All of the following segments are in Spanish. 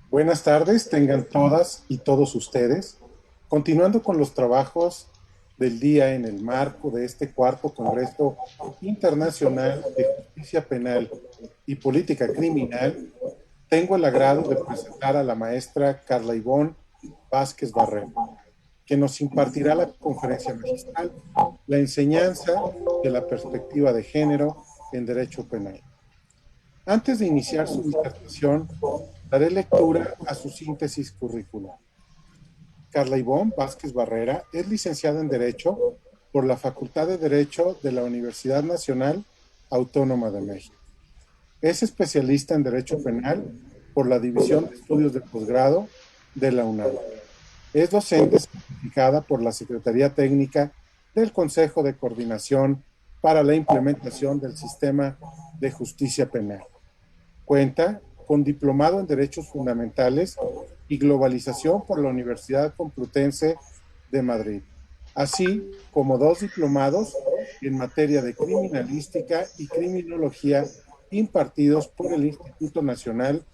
Buenas tardes, tengan todas y todos ustedes. Continuando con los trabajos del día en el marco de este cuarto Congreso Internacional de Justicia Penal y Política Criminal, tengo el agrado de presentar a la maestra Carla Ivonne Vázquez Barrera, que nos impartirá la conferencia magistral, la enseñanza de la perspectiva de género en derecho penal. Antes de iniciar su disertación, daré lectura a su síntesis curricular. Carla Ivonne Vázquez Barrera es licenciada en Derecho por la Facultad de Derecho de la Universidad Nacional Autónoma de México. Es especialista en Derecho Penal por la División de Estudios de Posgrado de la UNAM. Es docente certificada por la Secretaría Técnica del Consejo de Coordinación para la Implementación del Sistema de Justicia Penal. Cuenta con diplomado en Derechos Fundamentales y Globalización por la Universidad Complutense de Madrid, así como 2 diplomados en materia de criminalística y criminología impartidos por el Instituto Nacional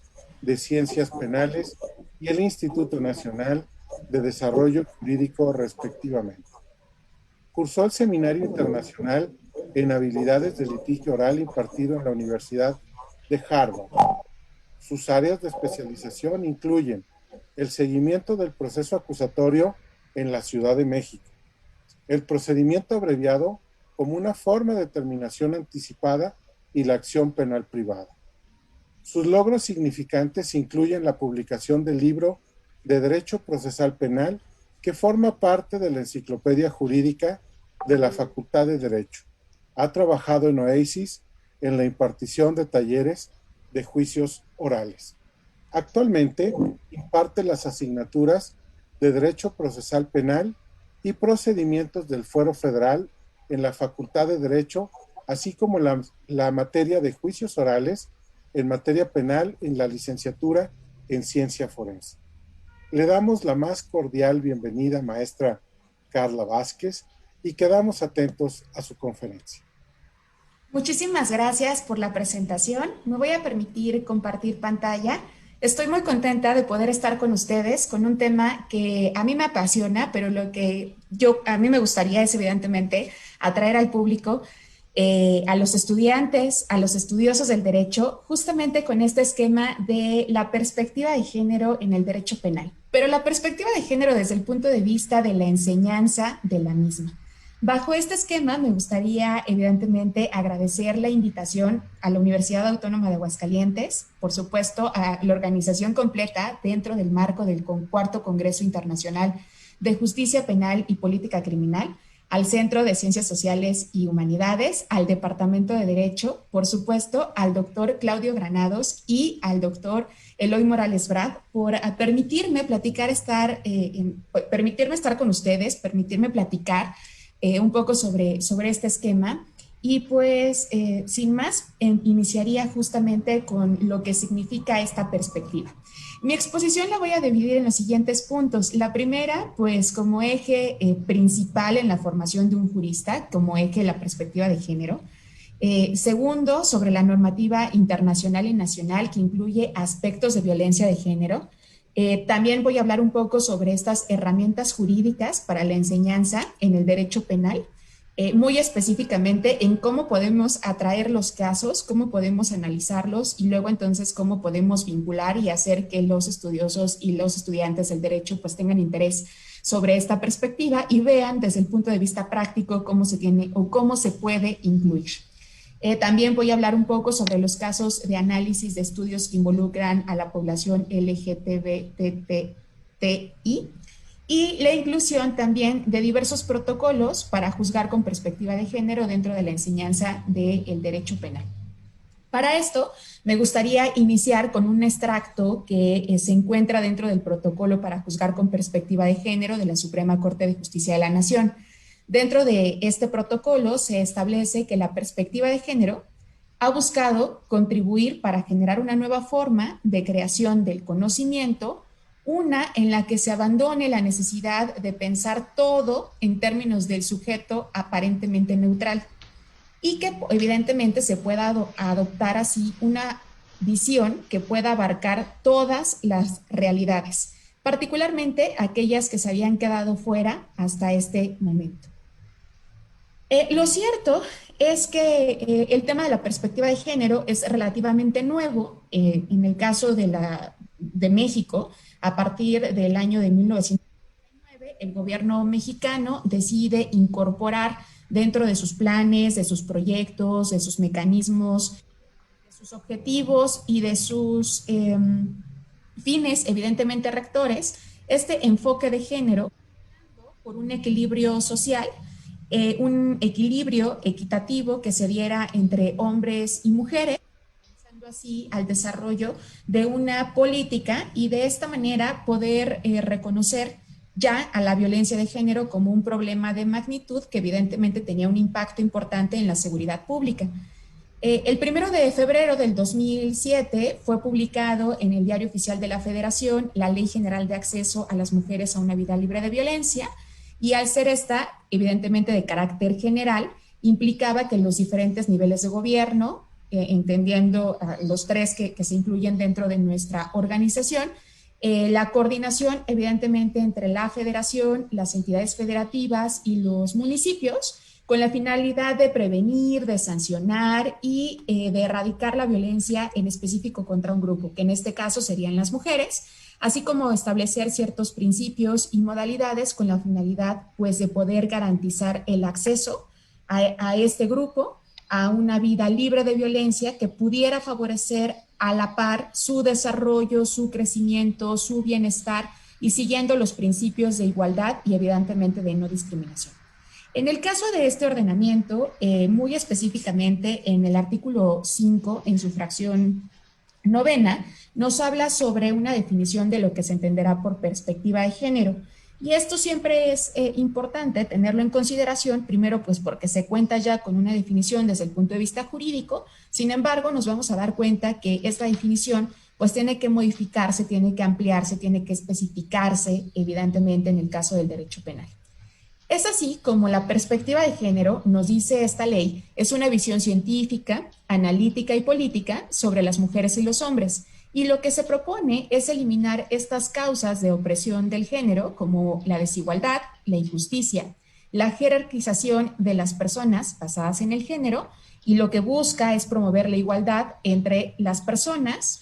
de Ciencias Penales y el Instituto Nacional de Desarrollo Jurídico, respectivamente. Cursó el Seminario Internacional en Habilidades de Litigio Oral impartido en la Universidad de Harvard. Sus áreas de especialización incluyen el seguimiento del proceso acusatorio en la Ciudad de México, el procedimiento abreviado como una forma de terminación anticipada y la acción penal privada. Sus logros significantes incluyen la publicación del libro de Derecho Procesal Penal, que forma parte de la Enciclopedia Jurídica de la Facultad de Derecho. Ha trabajado en OASIS en la impartición de talleres de juicios orales. Actualmente imparte las asignaturas de Derecho Procesal Penal y Procedimientos del Fuero Federal en la Facultad de Derecho, así como la materia de juicios orales en materia penal en la licenciatura en Ciencia Forense. Le damos la más cordial bienvenida, maestra Carla Vázquez, y quedamos atentos a su conferencia. Muchísimas gracias por la presentación. Me voy a permitir compartir pantalla. Estoy muy contenta de poder estar con ustedes con un tema que a mí me apasiona, pero lo que a mí me gustaría es evidentemente atraer al público, a los estudiantes, a los estudiosos del derecho, justamente con este esquema de la perspectiva de género en el derecho penal. Pero la perspectiva de género desde el punto de vista de la enseñanza de la misma. Bajo este esquema, me gustaría, evidentemente, agradecer la invitación a la Universidad Autónoma de Aguascalientes, por supuesto, a la organización completa dentro del marco del Cuarto Congreso Internacional de Justicia Penal y Política Criminal, al Centro de Ciencias Sociales y Humanidades, al Departamento de Derecho, por supuesto, al doctor Claudio Granados y al doctor Eloy Morales Brad por permitirme estar con ustedes, permitirme platicar un poco sobre este esquema. Y pues, sin más, iniciaría justamente con lo que significa esta perspectiva. Mi exposición la voy a dividir en los siguientes puntos. La primera, pues como eje principal en la formación de un jurista, como eje la perspectiva de género. Segundo, sobre la normativa internacional y nacional que incluye aspectos de violencia de género. También voy a hablar un poco sobre estas herramientas jurídicas para la enseñanza en el derecho penal, muy específicamente en cómo podemos atraer los casos, cómo podemos analizarlos y luego entonces cómo podemos vincular y hacer que los estudiosos y los estudiantes del derecho pues tengan interés sobre esta perspectiva y vean desde el punto de vista práctico cómo se tiene o cómo se puede incluir. También voy a hablar un poco sobre los casos de análisis de estudios que involucran a la población LGTBTI y la inclusión también de diversos protocolos para juzgar con perspectiva de género dentro de la enseñanza del derecho penal. Para esto, me gustaría iniciar con un extracto que se encuentra dentro del protocolo para juzgar con perspectiva de género de la Suprema Corte de Justicia de la Nación. Dentro de este protocolo se establece que la perspectiva de género ha buscado contribuir para generar una nueva forma de creación del conocimiento, una en la que se abandone la necesidad de pensar todo en términos del sujeto aparentemente neutral y que evidentemente se pueda adoptar así una visión que pueda abarcar todas las realidades, particularmente aquellas que se habían quedado fuera hasta este momento. Lo cierto es que el tema de la perspectiva de género es relativamente nuevo en el caso de México. A partir del año de 1999, el gobierno mexicano decide incorporar dentro de sus planes, de sus proyectos, de sus mecanismos, de sus objetivos y de sus fines, evidentemente rectores, este enfoque de género por un equilibrio social, un equilibrio equitativo que se diera entre hombres y mujeres, pensando así al desarrollo de una política y de esta manera poder reconocer ya a la violencia de género como un problema de magnitud que evidentemente tenía un impacto importante en la seguridad pública. El 1 de febrero del 2007 fue publicado en el Diario Oficial de la Federación la Ley General de Acceso a las Mujeres a una Vida Libre de Violencia, y al ser esta, evidentemente de carácter general, implicaba que los diferentes niveles de gobierno, entendiendo los tres que se incluyen dentro de nuestra organización, la coordinación, evidentemente, entre la federación, las entidades federativas y los municipios, con la finalidad de prevenir, de sancionar y de erradicar la violencia en específico contra un grupo, que en este caso serían las mujeres, así como establecer ciertos principios y modalidades con la finalidad, pues, de poder garantizar el acceso a este grupo a una vida libre de violencia que pudiera favorecer a la par su desarrollo, su crecimiento, su bienestar y siguiendo los principios de igualdad y evidentemente de no discriminación. En el caso de este ordenamiento, muy específicamente en el artículo 5, en su fracción novena, nos habla sobre una definición de lo que se entenderá por perspectiva de género. Y esto siempre es importante tenerlo en consideración, primero pues porque se cuenta ya con una definición desde el punto de vista jurídico. Sin embargo, nos vamos a dar cuenta que esta definición pues tiene que modificarse, tiene que ampliarse, tiene que especificarse, evidentemente, en el caso del derecho penal. Es así como la perspectiva de género, nos dice esta ley, es una visión científica, analítica y política sobre las mujeres y los hombres. Y lo que se propone es eliminar estas causas de opresión del género, como la desigualdad, la injusticia, la jerarquización de las personas basadas en el género, y lo que busca es promover la igualdad entre las personas,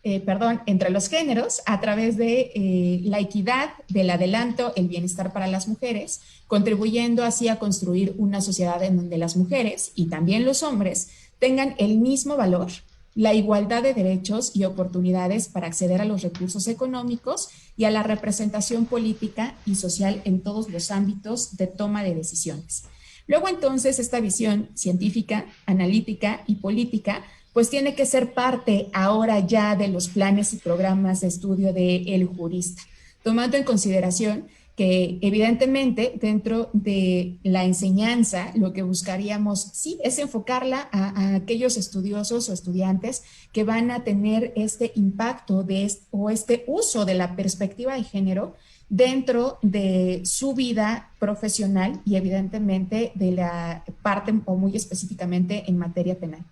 entre los géneros a través de la equidad, del adelanto, el bienestar para las mujeres, contribuyendo así a construir una sociedad en donde las mujeres y también los hombres tengan el mismo valor, la igualdad de derechos y oportunidades para acceder a los recursos económicos y a la representación política y social en todos los ámbitos de toma de decisiones. Luego entonces esta visión científica, analítica y política pues tiene que ser parte ahora ya de los planes y programas de estudio del jurista, tomando en consideración que evidentemente dentro de la enseñanza lo que buscaríamos sí es enfocarla a aquellos estudiosos o estudiantes que van a tener este impacto o este uso de la perspectiva de género dentro de su vida profesional y evidentemente de la parte o muy específicamente en materia penal.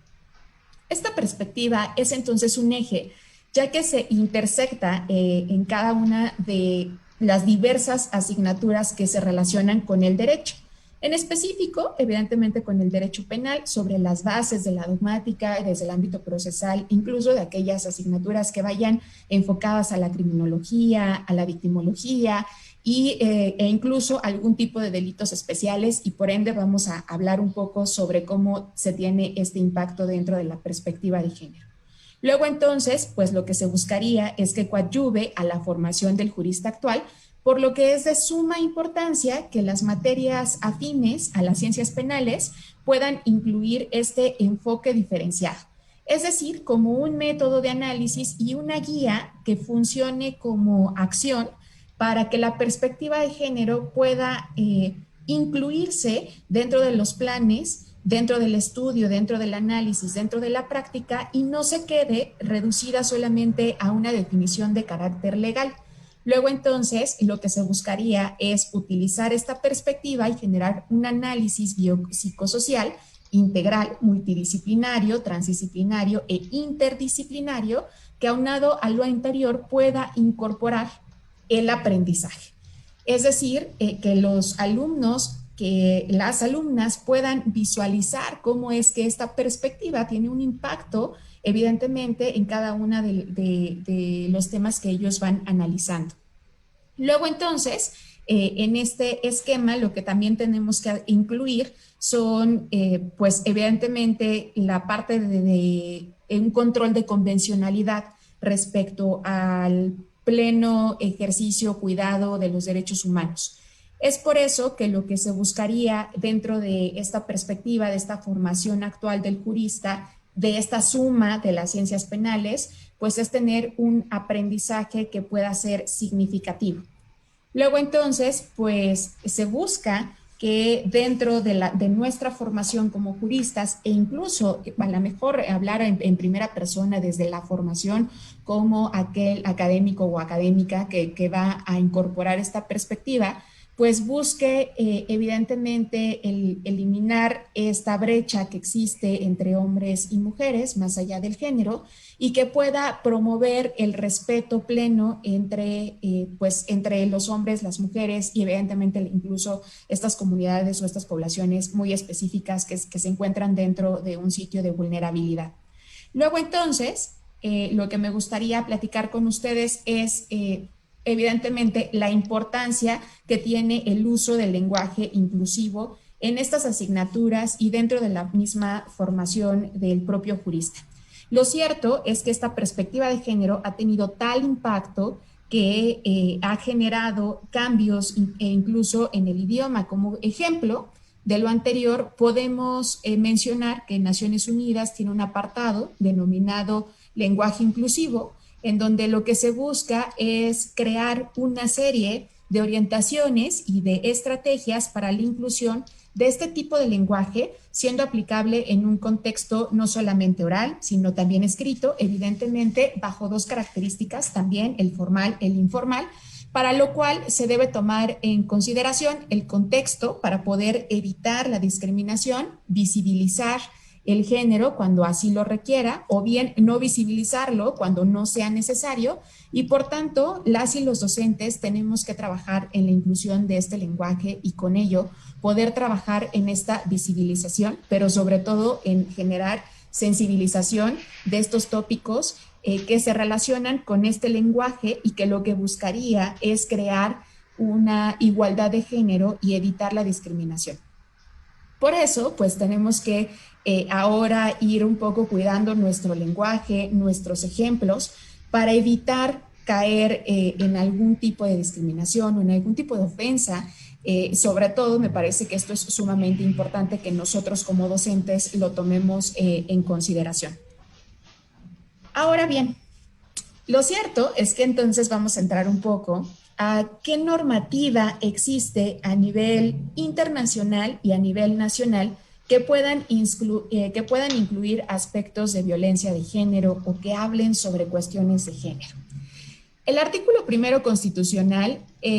Esta perspectiva es entonces un eje, ya que se intersecta en cada una de las diversas asignaturas que se relacionan con el derecho. En específico, evidentemente con el derecho penal, sobre las bases de la dogmática desde el ámbito procesal, incluso de aquellas asignaturas que vayan enfocadas a la criminología, a la victimología e incluso algún tipo de delitos especiales, y por ende vamos a hablar un poco sobre cómo se tiene este impacto dentro de la perspectiva de género. Luego entonces, pues lo que se buscaría es que coadyuve a la formación del jurista actual, por lo que es de suma importancia que las materias afines a las ciencias penales puedan incluir este enfoque diferenciado, es decir, como un método de análisis y una guía que funcione como acción para que la perspectiva de género pueda incluirse dentro de los planes, dentro del estudio, dentro del análisis, dentro de la práctica, y no se quede reducida solamente a una definición de carácter legal. Luego entonces lo que se buscaría es utilizar esta perspectiva y generar un análisis biopsicosocial integral, multidisciplinario, transdisciplinario e interdisciplinario que aunado a lo anterior pueda incorporar el aprendizaje. Es decir, que los alumnos, que las alumnas puedan visualizar cómo es que esta perspectiva tiene un impacto, evidentemente, en cada uno de los temas que ellos van analizando. Luego, entonces, en este esquema, lo que también tenemos que incluir son, pues, evidentemente, la parte de un control de convencionalidad respecto al pleno ejercicio, cuidado de los derechos humanos. Es por eso que lo que se buscaría dentro de esta perspectiva, de esta formación actual del jurista, de esta suma de las ciencias penales, pues es tener un aprendizaje que pueda ser significativo. Luego entonces, pues se busca que dentro de nuestra formación como juristas e incluso a lo mejor hablar en primera persona desde la formación como aquel académico o académica que va a incorporar esta perspectiva, pues busque evidentemente eliminar esta brecha que existe entre hombres y mujeres, más allá del género, y que pueda promover el respeto pleno pues, entre los hombres, las mujeres y evidentemente incluso estas comunidades o estas poblaciones muy específicas que se encuentran dentro de un sitio de vulnerabilidad. Luego entonces, lo que me gustaría platicar con ustedes es evidentemente la importancia que tiene el uso del lenguaje inclusivo en estas asignaturas y dentro de la misma formación del propio jurista. Lo cierto es que esta perspectiva de género ha tenido tal impacto que ha generado cambios incluso en el idioma. Como ejemplo de lo anterior, podemos mencionar que Naciones Unidas tiene un apartado denominado lenguaje inclusivo, en donde lo que se busca es crear una serie de orientaciones y de estrategias para la inclusión de este tipo de lenguaje, siendo aplicable en un contexto no solamente oral, sino también escrito, evidentemente bajo dos características, también el formal, el informal, para lo cual se debe tomar en consideración el contexto para poder evitar la discriminación, visibilizar el género cuando así lo requiera, o bien no visibilizarlo cuando no sea necesario, y por tanto las y los docentes tenemos que trabajar en la inclusión de este lenguaje y con ello poder trabajar en esta visibilización, pero sobre todo en generar sensibilización de estos tópicos que se relacionan con este lenguaje y que lo que buscaría es crear una igualdad de género y evitar la discriminación. Por eso, pues tenemos que ahora ir un poco cuidando nuestro lenguaje, nuestros ejemplos, para evitar caer en algún tipo de discriminación o en algún tipo de ofensa. Sobre todo, me parece que esto es sumamente importante que nosotros como docentes lo tomemos en consideración. Ahora bien, lo cierto es que entonces vamos a entrar un poco a qué normativa existe a nivel internacional y a nivel nacional que puedan incluir aspectos de violencia de género o que hablen sobre cuestiones de género. El artículo primero constitucional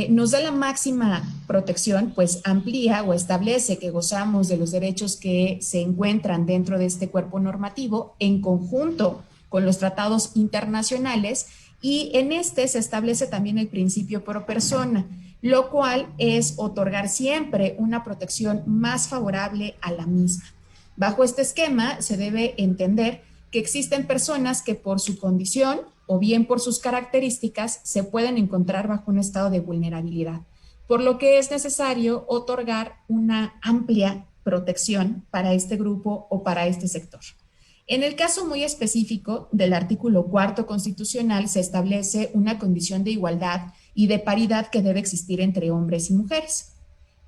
nos da la máxima protección, pues amplía o establece que gozamos de los derechos que se encuentran dentro de este cuerpo normativo en conjunto con los tratados internacionales, y en este se establece también el principio pro persona, lo cual es otorgar siempre una protección más favorable a la misma. Bajo este esquema se debe entender que existen personas que por su condición o bien por sus características se pueden encontrar bajo un estado de vulnerabilidad, por lo que es necesario otorgar una amplia protección para este grupo o para este sector. En el caso muy específico del artículo cuarto constitucional se establece una condición de igualdad y de paridad que debe existir entre hombres y mujeres.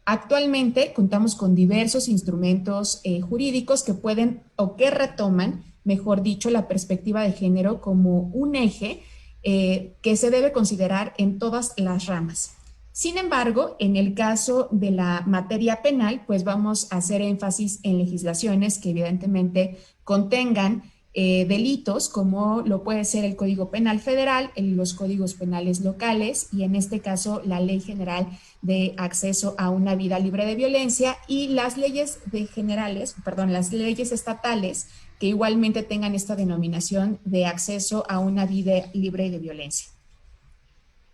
Actualmente contamos con diversos instrumentos jurídicos que pueden o que retoman, mejor dicho, la perspectiva de género como un eje que se debe considerar en todas las ramas. Sin embargo, en el caso de la materia penal, pues vamos a hacer énfasis en legislaciones que evidentemente contengan delitos como lo puede ser el Código Penal Federal, los códigos penales locales y en este caso la Ley General de Acceso a una Vida Libre de Violencia y las leyes las leyes estatales que igualmente tengan esta denominación de acceso a una vida libre de violencia.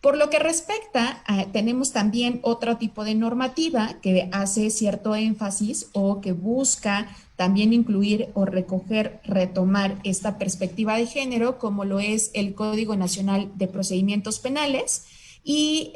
Por lo que respecta, tenemos también otro tipo de normativa que hace cierto énfasis o que busca también incluir o retomar esta perspectiva de género, como lo es el Código Nacional de Procedimientos Penales y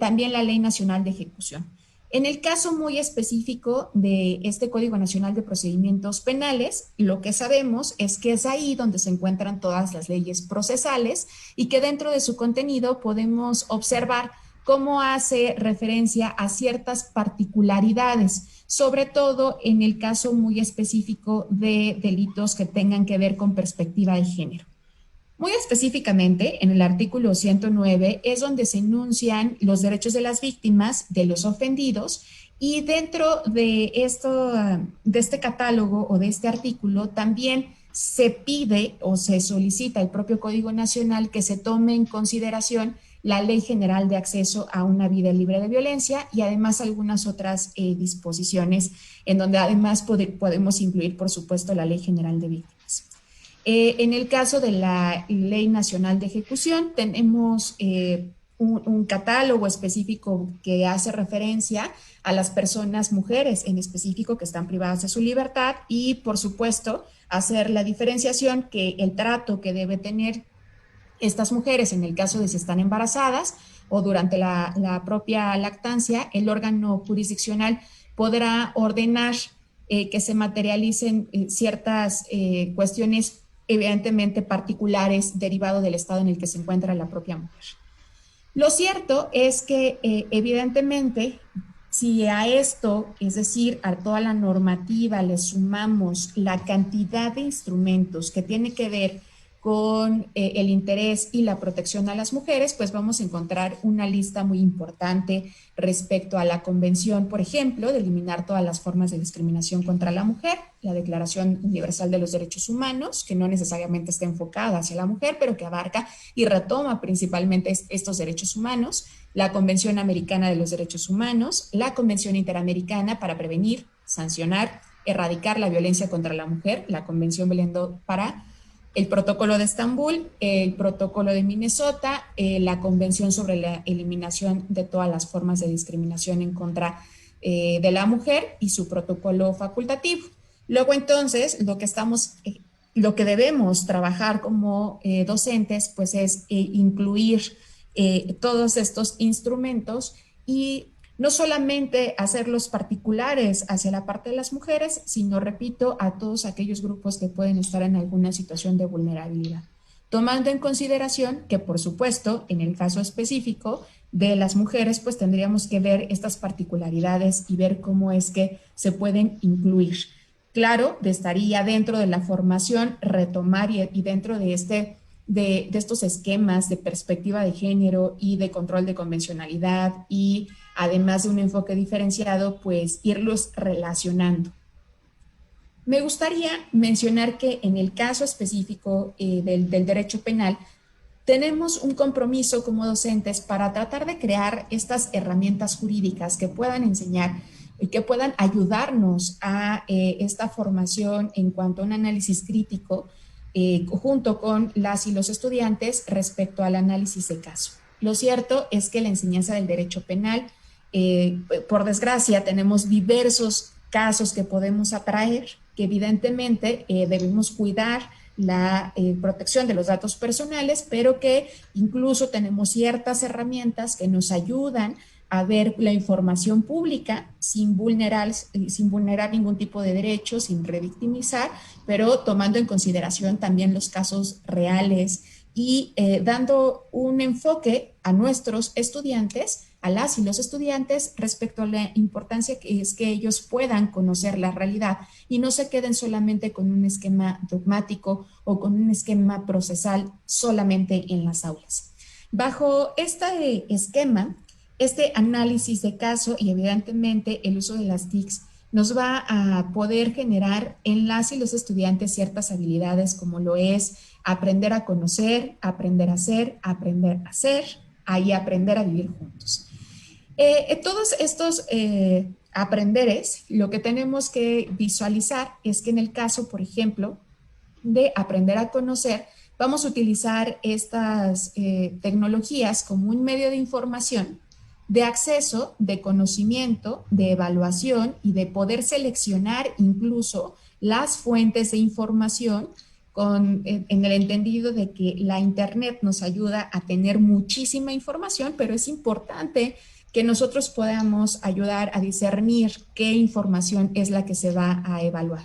también la Ley Nacional de Ejecución. En el caso muy específico de este Código Nacional de Procedimientos Penales, lo que sabemos es que es ahí donde se encuentran todas las leyes procesales y que dentro de su contenido podemos observar cómo hace referencia a ciertas particularidades, sobre todo en el caso muy específico de delitos que tengan que ver con perspectiva de género. Muy específicamente, en el artículo 109 es donde se enuncian los derechos de las víctimas, de los ofendidos, y dentro de este catálogo o de este artículo también se pide o se solicita al propio Código Nacional que se tome en consideración la Ley General de Acceso a una Vida Libre de Violencia y además algunas otras disposiciones en donde además podemos incluir, por supuesto, la Ley General de Víctimas. En el caso de la Ley Nacional de Ejecución, tenemos un catálogo específico que hace referencia a las personas, mujeres en específico, que están privadas de su libertad y, por supuesto, hacer la diferenciación que el trato que debe tener estas mujeres en el caso de si están embarazadas o durante la propia lactancia, el órgano jurisdiccional podrá ordenar que se materialicen ciertas cuestiones evidentemente particulares derivado del estado en el que se encuentra la propia mujer. Lo cierto es que evidentemente si a esto, es decir, a toda la normativa le sumamos la cantidad de instrumentos que tiene que ver con el interés y la protección a las mujeres, pues vamos a encontrar una lista muy importante respecto a la Convención, por ejemplo, de eliminar todas las formas de discriminación contra la mujer, la Declaración Universal de los Derechos Humanos, que no necesariamente está enfocada hacia la mujer, pero que abarca y retoma principalmente estos derechos humanos, la Convención Americana de los Derechos Humanos, la Convención Interamericana para prevenir, sancionar, erradicar la violencia contra la mujer, la Convención Belém do Pará, el Protocolo de Estambul, el Protocolo de Minnesota, la Convención sobre la Eliminación de todas las formas de discriminación en contra de la mujer y su protocolo facultativo. Luego, entonces, lo que debemos trabajar como docentes, pues es incluir todos estos instrumentos y no solamente hacerlos particulares hacia la parte de las mujeres, sino, repito, a todos aquellos grupos que pueden estar en alguna situación de vulnerabilidad. Tomando en consideración que, por supuesto, en el caso específico de las mujeres, pues tendríamos que ver estas particularidades y ver cómo es que se pueden incluir. Claro, estaría dentro de la formación retomar y dentro de estos esquemas de perspectiva de género y de control de convencionalidad y además de un enfoque diferenciado, pues irlos relacionando. Me gustaría mencionar que en el caso específico del derecho penal, tenemos un compromiso como docentes para tratar de crear estas herramientas jurídicas que puedan enseñar y que puedan ayudarnos a esta formación en cuanto a un análisis crítico junto con las y los estudiantes respecto al análisis de caso. Lo cierto es que la enseñanza del derecho penal, por desgracia, tenemos diversos casos que podemos atraer, que evidentemente debemos cuidar la protección de los datos personales, pero que incluso tenemos ciertas herramientas que nos ayudan a ver la información pública sin vulnerar ningún tipo de derecho, sin revictimizar, pero tomando en consideración también los casos reales y dando un enfoque a nuestros estudiantes, a las y los estudiantes respecto a la importancia que es que ellos puedan conocer la realidad y no se queden solamente con un esquema dogmático o con un esquema procesal solamente en las aulas. Bajo este esquema, este análisis de caso y evidentemente el uso de las TICs nos va a poder generar en las y los estudiantes ciertas habilidades como lo es aprender a conocer, aprender a hacer y aprender a vivir juntos. Todos estos aprenderes, lo que tenemos que visualizar es que en el caso, por ejemplo, de aprender a conocer, vamos a utilizar estas tecnologías como un medio de información, de acceso, de conocimiento, de evaluación y de poder seleccionar incluso las fuentes de información en el entendido de que la Internet nos ayuda a tener muchísima información, pero es importante que nosotros podamos ayudar a discernir qué información es la que se va a evaluar.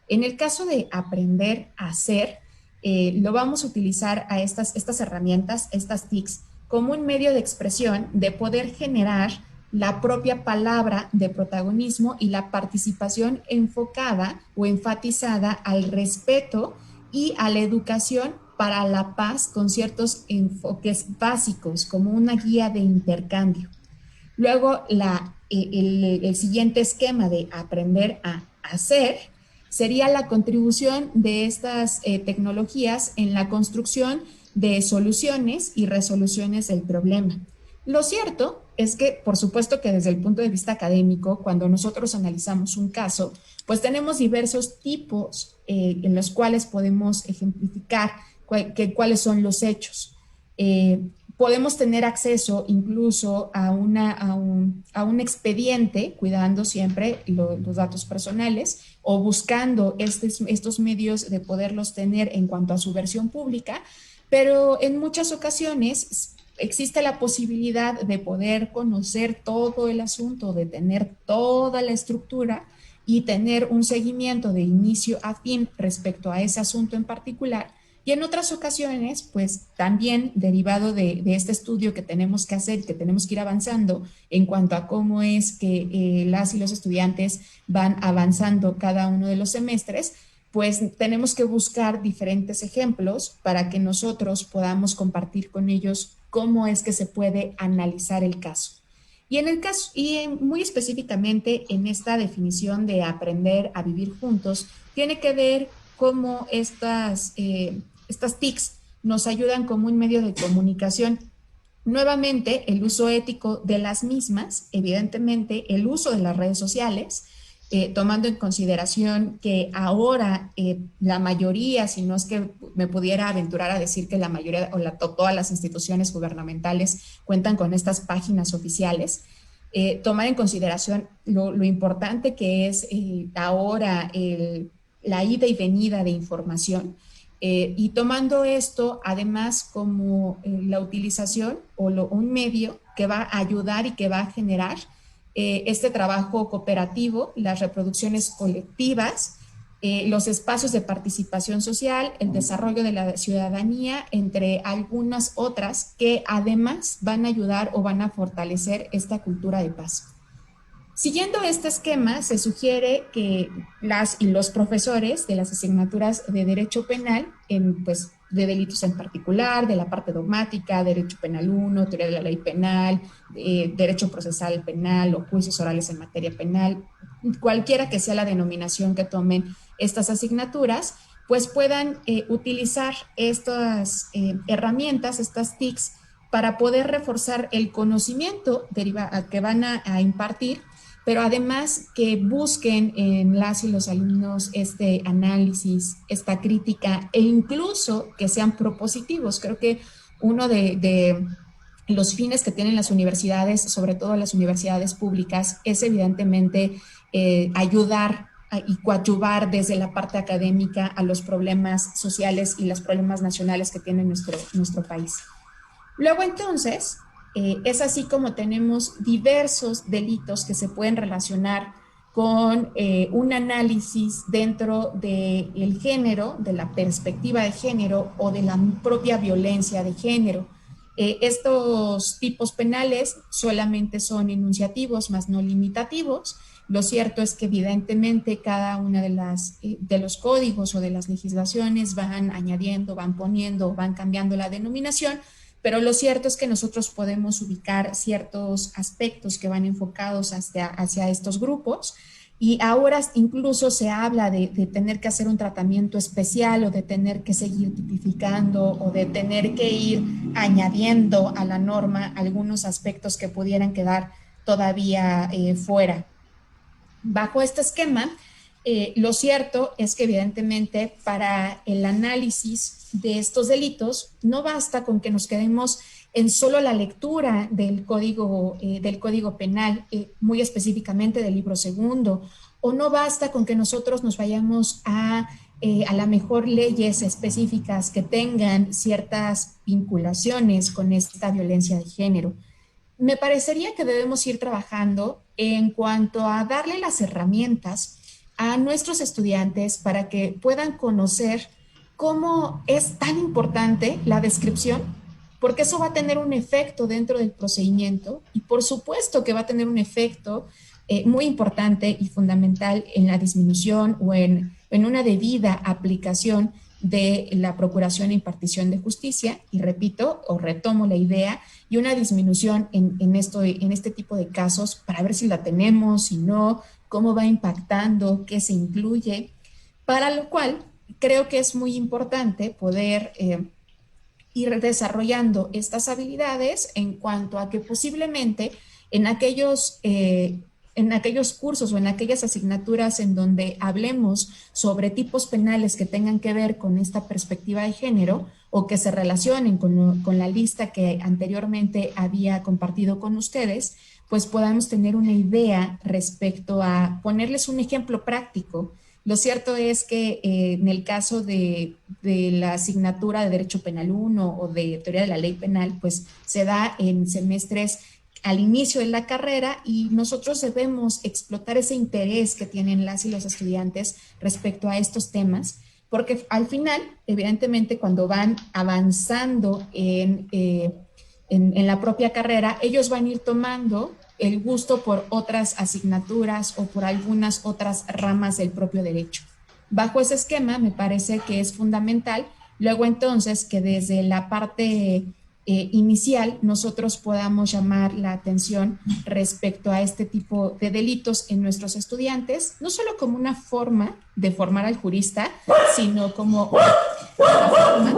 En el caso de aprender a hacer, lo vamos a utilizar a estas herramientas, estas TICs, como un medio de expresión de poder generar la propia palabra de protagonismo y la participación enfocada o enfatizada al respeto y a la educación para la paz con ciertos enfoques básicos, como una guía de intercambio. Luego, el siguiente esquema de aprender a hacer sería la contribución de estas tecnologías en la construcción de soluciones y resoluciones del problema. Lo cierto es que, por supuesto que desde el punto de vista académico, cuando nosotros analizamos un caso, pues tenemos diversos tipos en los cuales podemos ejemplificar cuáles son los hechos. Podemos tener acceso incluso a un expediente, cuidando siempre los datos personales o buscando estos medios de poderlos tener en cuanto a su versión pública, pero en muchas ocasiones existe la posibilidad de poder conocer todo el asunto, de tener toda la estructura y tener un seguimiento de inicio a fin respecto a ese asunto en particular. Y en otras ocasiones, pues también derivado de este estudio que tenemos que hacer, que tenemos que ir avanzando en cuanto a cómo es que las y los estudiantes van avanzando cada uno de los semestres, pues tenemos que buscar diferentes ejemplos para que nosotros podamos compartir con ellos cómo es que se puede analizar el caso. Y en el caso, muy específicamente en esta definición de aprender a vivir juntos, tiene que ver cómo estas TICs nos ayudan como un medio de comunicación. Nuevamente, el uso ético de las mismas, evidentemente, el uso de las redes sociales, tomando en consideración que ahora la mayoría, si no es que me pudiera aventurar a decir que la mayoría o todas las instituciones gubernamentales cuentan con estas páginas oficiales, tomar en consideración lo importante que es ahora la ida y venida de información, y tomando esto además como la utilización o un medio que va a ayudar y que va a generar este trabajo cooperativo, las reproducciones colectivas, los espacios de participación social, el desarrollo de la ciudadanía, entre algunas otras que además van a ayudar o van a fortalecer esta cultura de paz. Siguiendo este esquema, se sugiere que las y los profesores de las asignaturas de Derecho Penal, pues, de delitos en particular, de la parte dogmática, Derecho Penal 1, Teoría de la Ley Penal, Derecho Procesal Penal o Juicios Orales en Materia Penal, cualquiera que sea la denominación que tomen estas asignaturas, pues puedan utilizar estas herramientas, estas TICs, para poder reforzar el conocimiento que van a impartir, pero además que busquen en las y los alumnos este análisis, esta crítica e incluso que sean propositivos. Creo que uno de los fines que tienen las universidades, sobre todo las universidades públicas, es evidentemente ayudar y coadyuvar desde la parte académica a los problemas sociales y los problemas nacionales que tiene nuestro país. Luego entonces, es así como tenemos diversos delitos que se pueden relacionar con un análisis dentro del género, de la perspectiva de género o de la propia violencia de género. Estos tipos penales solamente son enunciativos, más no limitativos. Lo cierto es que evidentemente cada una de los códigos o de las legislaciones van añadiendo, van poniendo, van cambiando la denominación, pero lo cierto es que nosotros podemos ubicar ciertos aspectos que van enfocados hacia estos grupos, Y ahora incluso se habla de tener que hacer un tratamiento especial o de tener que seguir tipificando o de tener que ir añadiendo a la norma algunos aspectos que pudieran quedar todavía fuera. Bajo este esquema, lo cierto es que evidentemente para el análisis de estos delitos no basta con que nos quedemos en solo la lectura del código penal, muy específicamente del libro segundo, o no basta con que nosotros nos vayamos a la mejor leyes específicas que tengan ciertas vinculaciones con esta violencia de género. Me parecería que debemos ir trabajando en cuanto a darle las herramientas a nuestros estudiantes para que puedan conocer cómo es tan importante la descripción, porque eso va a tener un efecto dentro del procedimiento y por supuesto que va a tener un efecto muy importante y fundamental en la disminución o en una debida aplicación de la procuración e impartición de justicia, y repito o retomo la idea, y una disminución en este tipo de casos para ver si la tenemos, si no, cómo va impactando, qué se incluye, para lo cual creo que es muy importante poder ir desarrollando estas habilidades en cuanto a que posiblemente en aquellos cursos o en aquellas asignaturas en donde hablemos sobre tipos penales que tengan que ver con esta perspectiva de género o que se relacionen con la lista que anteriormente había compartido con ustedes, pues podamos tener una idea respecto a ponerles un ejemplo práctico. Lo cierto es que en el caso de la asignatura de Derecho Penal 1 o de Teoría de la Ley Penal, pues se da en semestres al inicio de la carrera y nosotros debemos explotar ese interés que tienen las y los estudiantes respecto a estos temas, porque al final, evidentemente, cuando van avanzando en la propia carrera, ellos van a ir tomando el gusto por otras asignaturas o por algunas otras ramas del propio derecho. Bajo ese esquema, me parece que es fundamental, luego entonces, que desde la parte inicial nosotros podamos llamar la atención respecto a este tipo de delitos en nuestros estudiantes, no solo como una forma de formar al jurista, sino como una forma,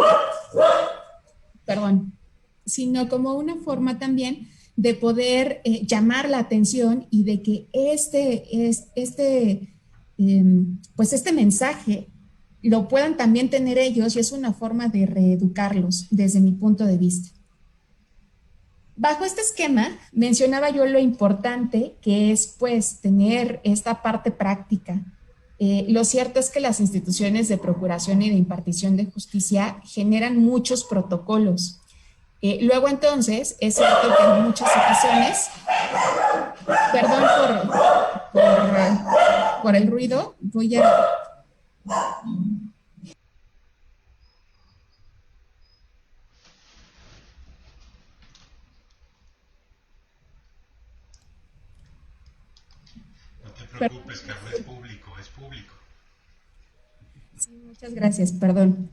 perdón, sino como una forma también de poder llamar la atención y de que pues este mensaje lo puedan también tener ellos, y es una forma de reeducarlos desde mi punto de vista. Bajo este esquema mencionaba yo lo importante que es pues tener esta parte práctica. Lo cierto es que las instituciones de procuración y de impartición de justicia generan muchos protocolos. Luego entonces, es cierto que en muchas ocasiones, perdón por el ruido, voy a... No te preocupes, Carlos, es público, es público. Sí, muchas gracias, perdón.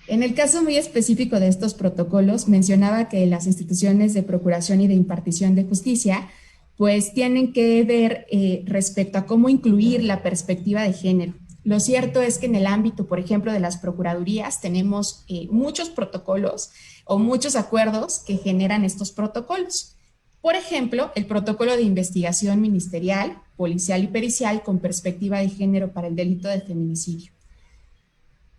En el caso muy específico de estos protocolos, mencionaba que las instituciones de procuración y de impartición de justicia pues tienen que ver respecto a cómo incluir la perspectiva de género. Lo cierto es que en el ámbito, por ejemplo, de las procuradurías tenemos muchos protocolos o muchos acuerdos que generan estos protocolos. Por ejemplo, el protocolo de investigación ministerial, policial y pericial con perspectiva de género para el delito de feminicidio.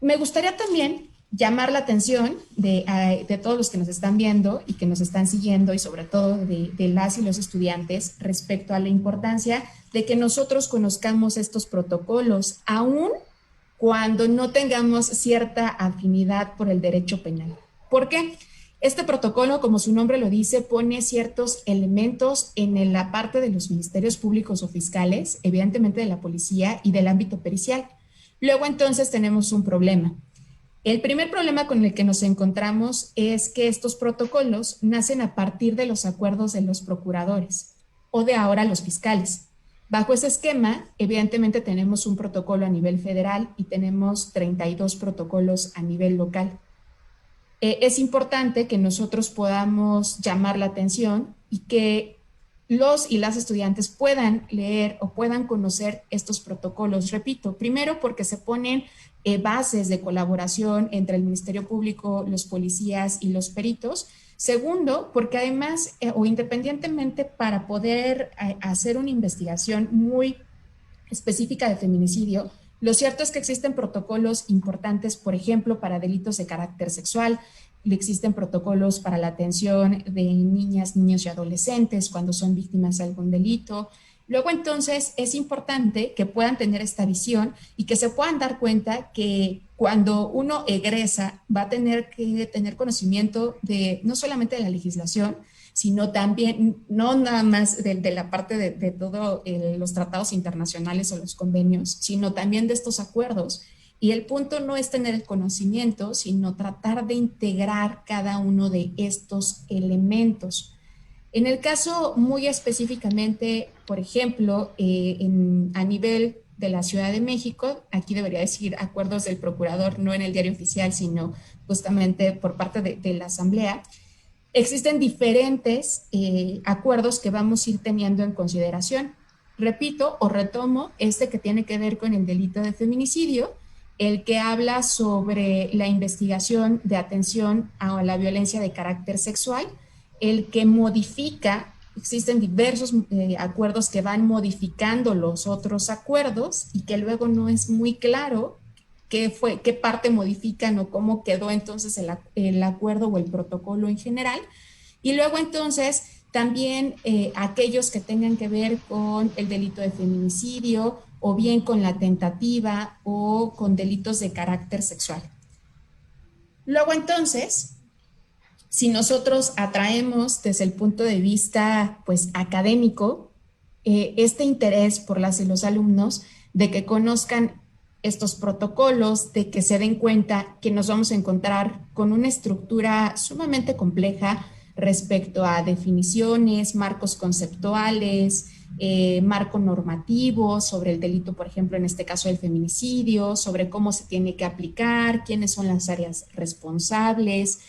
Me gustaría también llamar la atención de todos los que nos están viendo y que nos están siguiendo, y sobre todo de las y los estudiantes, respecto a la importancia de que nosotros conozcamos estos protocolos, aun cuando no tengamos cierta afinidad por el derecho penal. ¿Por qué? Este protocolo, como su nombre lo dice, pone ciertos elementos en la parte de los ministerios públicos o fiscales, evidentemente de la policía y del ámbito pericial. Luego entonces tenemos un problema. El primer problema con el que nos encontramos es que estos protocolos nacen a partir de los acuerdos de los procuradores o de ahora los fiscales. Bajo ese esquema, evidentemente tenemos un protocolo a nivel federal y tenemos 32 protocolos a nivel local. Es importante que nosotros podamos llamar la atención y que los y las estudiantes puedan leer o puedan conocer estos protocolos. Repito, primero porque se ponen bases de colaboración entre el Ministerio Público, los policías y los peritos. Segundo, porque además o independientemente para poder hacer una investigación muy específica de feminicidio, lo cierto es que existen protocolos importantes, por ejemplo, para delitos de carácter sexual. Existen protocolos para la atención de niñas, niños y adolescentes cuando son víctimas de algún delito. Luego, entonces, es importante que puedan tener esta visión y que se puedan dar cuenta que cuando uno egresa va a tener que tener conocimiento de no solamente de la legislación, sino también, no nada más de la parte de todos los tratados internacionales o los convenios, sino también de estos acuerdos. Y el punto no es tener el conocimiento, sino tratar de integrar cada uno de estos elementos. En el caso muy específicamente, por ejemplo, a nivel de la Ciudad de México, aquí debería decir acuerdos del procurador, no en el diario oficial, sino justamente por parte de la Asamblea, existen diferentes acuerdos que vamos a ir teniendo en consideración. Repito o retomo este que tiene que ver con el delito de feminicidio, el que habla sobre la investigación de atención a la violencia de carácter sexual, el que modifica, existen diversos acuerdos que van modificando los otros acuerdos y que luego no es muy claro qué parte modifican o cómo quedó entonces el acuerdo o el protocolo en general. Y luego entonces también aquellos que tengan que ver con el delito de feminicidio o bien con la tentativa o con delitos de carácter sexual. Luego entonces, si nosotros atraemos desde el punto de vista pues académico este interés por las y los alumnos de que conozcan estos protocolos, de que se den cuenta que nos vamos a encontrar con una estructura sumamente compleja respecto a definiciones, marcos conceptuales, marco normativo sobre el delito, por ejemplo, en este caso del feminicidio, sobre cómo se tiene que aplicar, quiénes son las áreas responsables,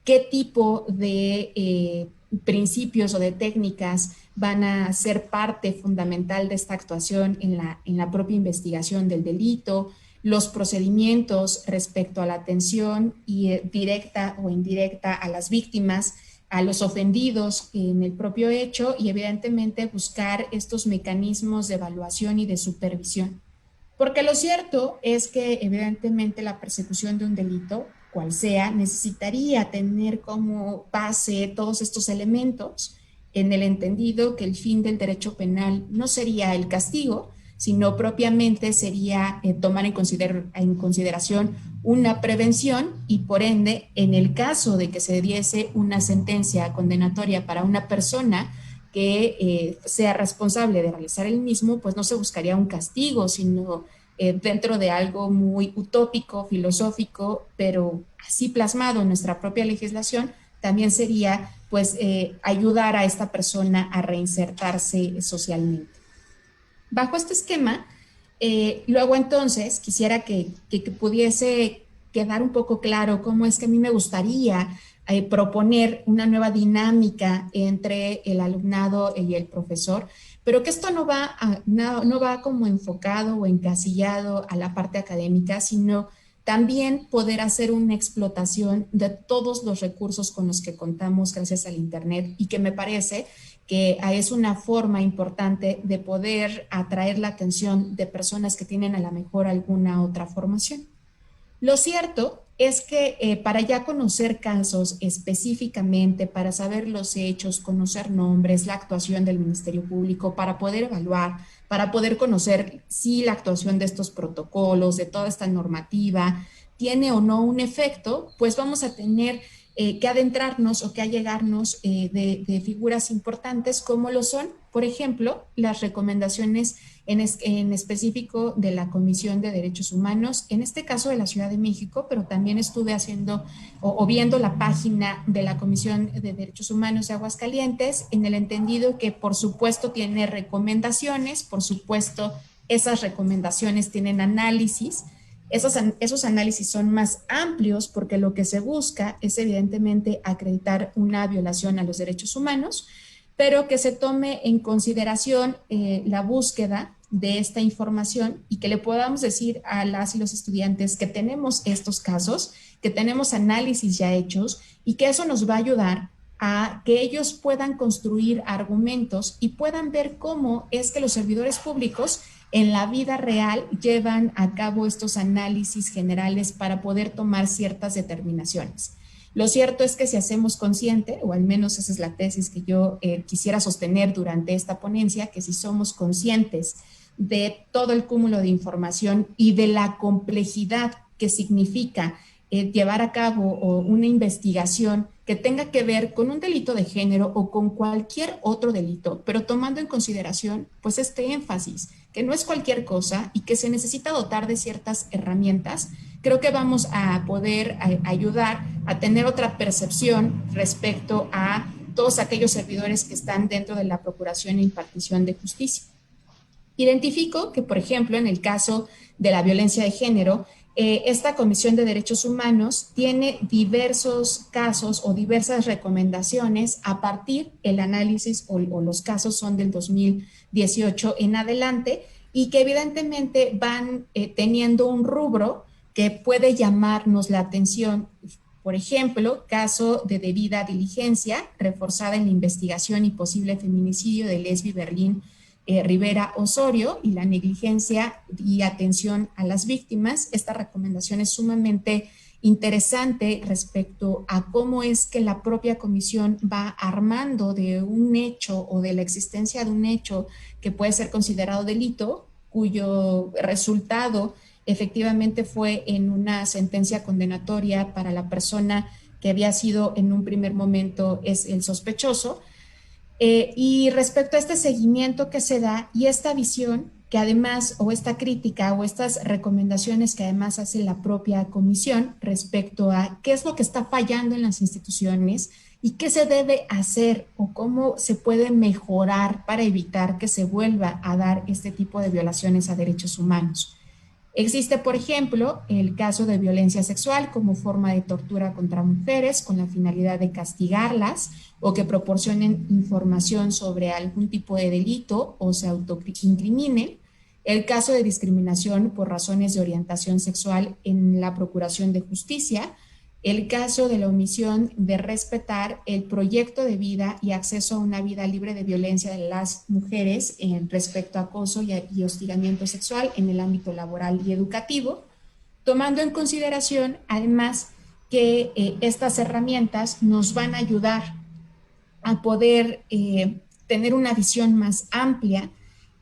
qué tipo de principios o de técnicas van a ser parte fundamental de esta actuación en la propia investigación del delito, los procedimientos respecto a la atención directa o indirecta a las víctimas, a los ofendidos en el propio hecho y evidentemente buscar estos mecanismos de evaluación y de supervisión. Porque lo cierto es que evidentemente la persecución de un delito, cual sea, necesitaría tener como base todos estos elementos en el entendido que el fin del derecho penal no sería el castigo, sino propiamente sería tomar en consideración una prevención y por ende, en el caso de que se diese una sentencia condenatoria para una persona que sea responsable de realizar el mismo, pues no se buscaría un castigo, sino dentro de algo muy utópico, filosófico, pero así plasmado en nuestra propia legislación, también sería pues ayudar a esta persona a reinsertarse socialmente. Bajo este esquema, luego entonces quisiera que pudiese quedar un poco claro cómo es que a mí me gustaría proponer una nueva dinámica entre el alumnado y el profesor, pero que esto no va como enfocado o encasillado a la parte académica, sino también poder hacer una explotación de todos los recursos con los que contamos gracias al Internet y que me parece que es una forma importante de poder atraer la atención de personas que tienen a lo mejor alguna otra formación. Lo cierto es que para ya conocer casos específicamente, para saber los hechos, conocer nombres, la actuación del Ministerio Público, para poder evaluar, para poder conocer si la actuación de estos protocolos, de toda esta normativa, tiene o no un efecto, pues vamos a tener que adentrarnos o que allegarnos de figuras importantes como lo son, por ejemplo, las recomendaciones en específico de la Comisión de Derechos Humanos, en este caso de la Ciudad de México, pero también estuve haciendo o viendo la página de la Comisión de Derechos Humanos de Aguascalientes, en el entendido que por supuesto tiene recomendaciones, por supuesto esas recomendaciones tienen análisis. Esos análisis son más amplios porque lo que se busca es evidentemente acreditar una violación a los derechos humanos, pero que se tome en consideración la búsqueda de esta información y que le podamos decir a las y los estudiantes que tenemos estos casos, que tenemos análisis ya hechos y que eso nos va a ayudar a que ellos puedan construir argumentos y puedan ver cómo es que los servidores públicos en la vida real llevan a cabo estos análisis generales para poder tomar ciertas determinaciones. Lo cierto es que si hacemos consciente, o al menos esa es la tesis que yo quisiera sostener durante esta ponencia, que si somos conscientes de todo el cúmulo de información y de la complejidad que significa llevar a cabo una investigación que tenga que ver con un delito de género o con cualquier otro delito, pero tomando en consideración pues este énfasis, que no es cualquier cosa y que se necesita dotar de ciertas herramientas, creo que vamos a poder ayudar a tener otra percepción respecto a todos aquellos servidores que están dentro de la procuración e impartición de justicia. Identifico que, por ejemplo, en el caso de la violencia de género, esta Comisión de Derechos Humanos tiene diversos casos o diversas recomendaciones a partir del análisis o los casos son del 2018 en adelante y que evidentemente van teniendo un rubro que puede llamarnos la atención. Por ejemplo, caso de debida diligencia reforzada en la investigación y posible feminicidio de Lesbi Berlín Rivera Osorio y la negligencia y atención a las víctimas. Esta recomendación es sumamente interesante respecto a cómo es que la propia comisión va armando de un hecho o de la existencia de un hecho que puede ser considerado delito, cuyo resultado efectivamente fue en una sentencia condenatoria para la persona que había sido en un primer momento es el sospechoso. Y respecto a este seguimiento que se da y esta visión que además, o esta crítica o estas recomendaciones que además hace la propia comisión respecto a qué es lo que está fallando en las instituciones y qué se debe hacer o cómo se puede mejorar para evitar que se vuelva a dar este tipo de violaciones a derechos humanos. Existe, por ejemplo, el caso de violencia sexual como forma de tortura contra mujeres con la finalidad de castigarlas o que proporcionen información sobre algún tipo de delito o se autoincriminen. El caso de discriminación por razones de orientación sexual en la procuración de justicia. El caso de la omisión de respetar el proyecto de vida y acceso a una vida libre de violencia de las mujeres respecto a acoso y hostigamiento sexual en el ámbito laboral y educativo, tomando en consideración además que estas herramientas nos van a ayudar a poder tener una visión más amplia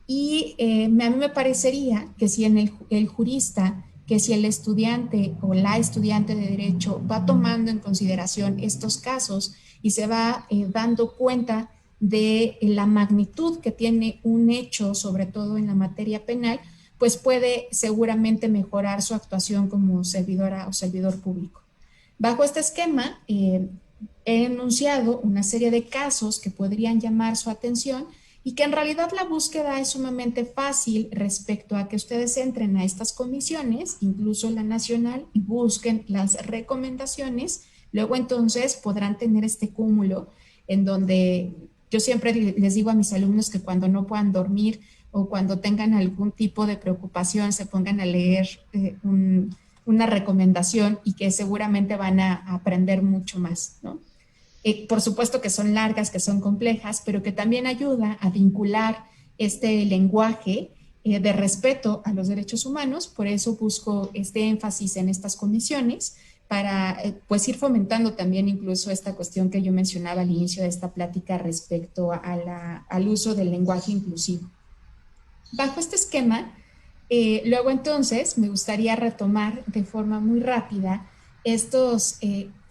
y a mí me parecería que si en el jurista que si el estudiante o la estudiante de Derecho va tomando en consideración estos casos y se va dando cuenta de la magnitud que tiene un hecho, sobre todo en la materia penal, pues puede seguramente mejorar su actuación como servidora o servidor público. Bajo este esquema, he enunciado una serie de casos que podrían llamar su atención y que en realidad la búsqueda es sumamente fácil respecto a que ustedes entren a estas comisiones, incluso la nacional, y busquen las recomendaciones. Luego entonces podrán tener este cúmulo en donde yo siempre les digo a mis alumnos que cuando no puedan dormir o cuando tengan algún tipo de preocupación se pongan a leer una recomendación y que seguramente van a aprender mucho más, ¿no? Por supuesto que son largas, que son complejas, pero que también ayuda a vincular este lenguaje de respeto a los derechos humanos. Por eso busco este énfasis en estas comisiones para pues ir fomentando también incluso esta cuestión que yo mencionaba al inicio de esta plática respecto al uso del lenguaje inclusivo. Bajo este esquema, luego entonces me gustaría retomar de forma muy rápida estos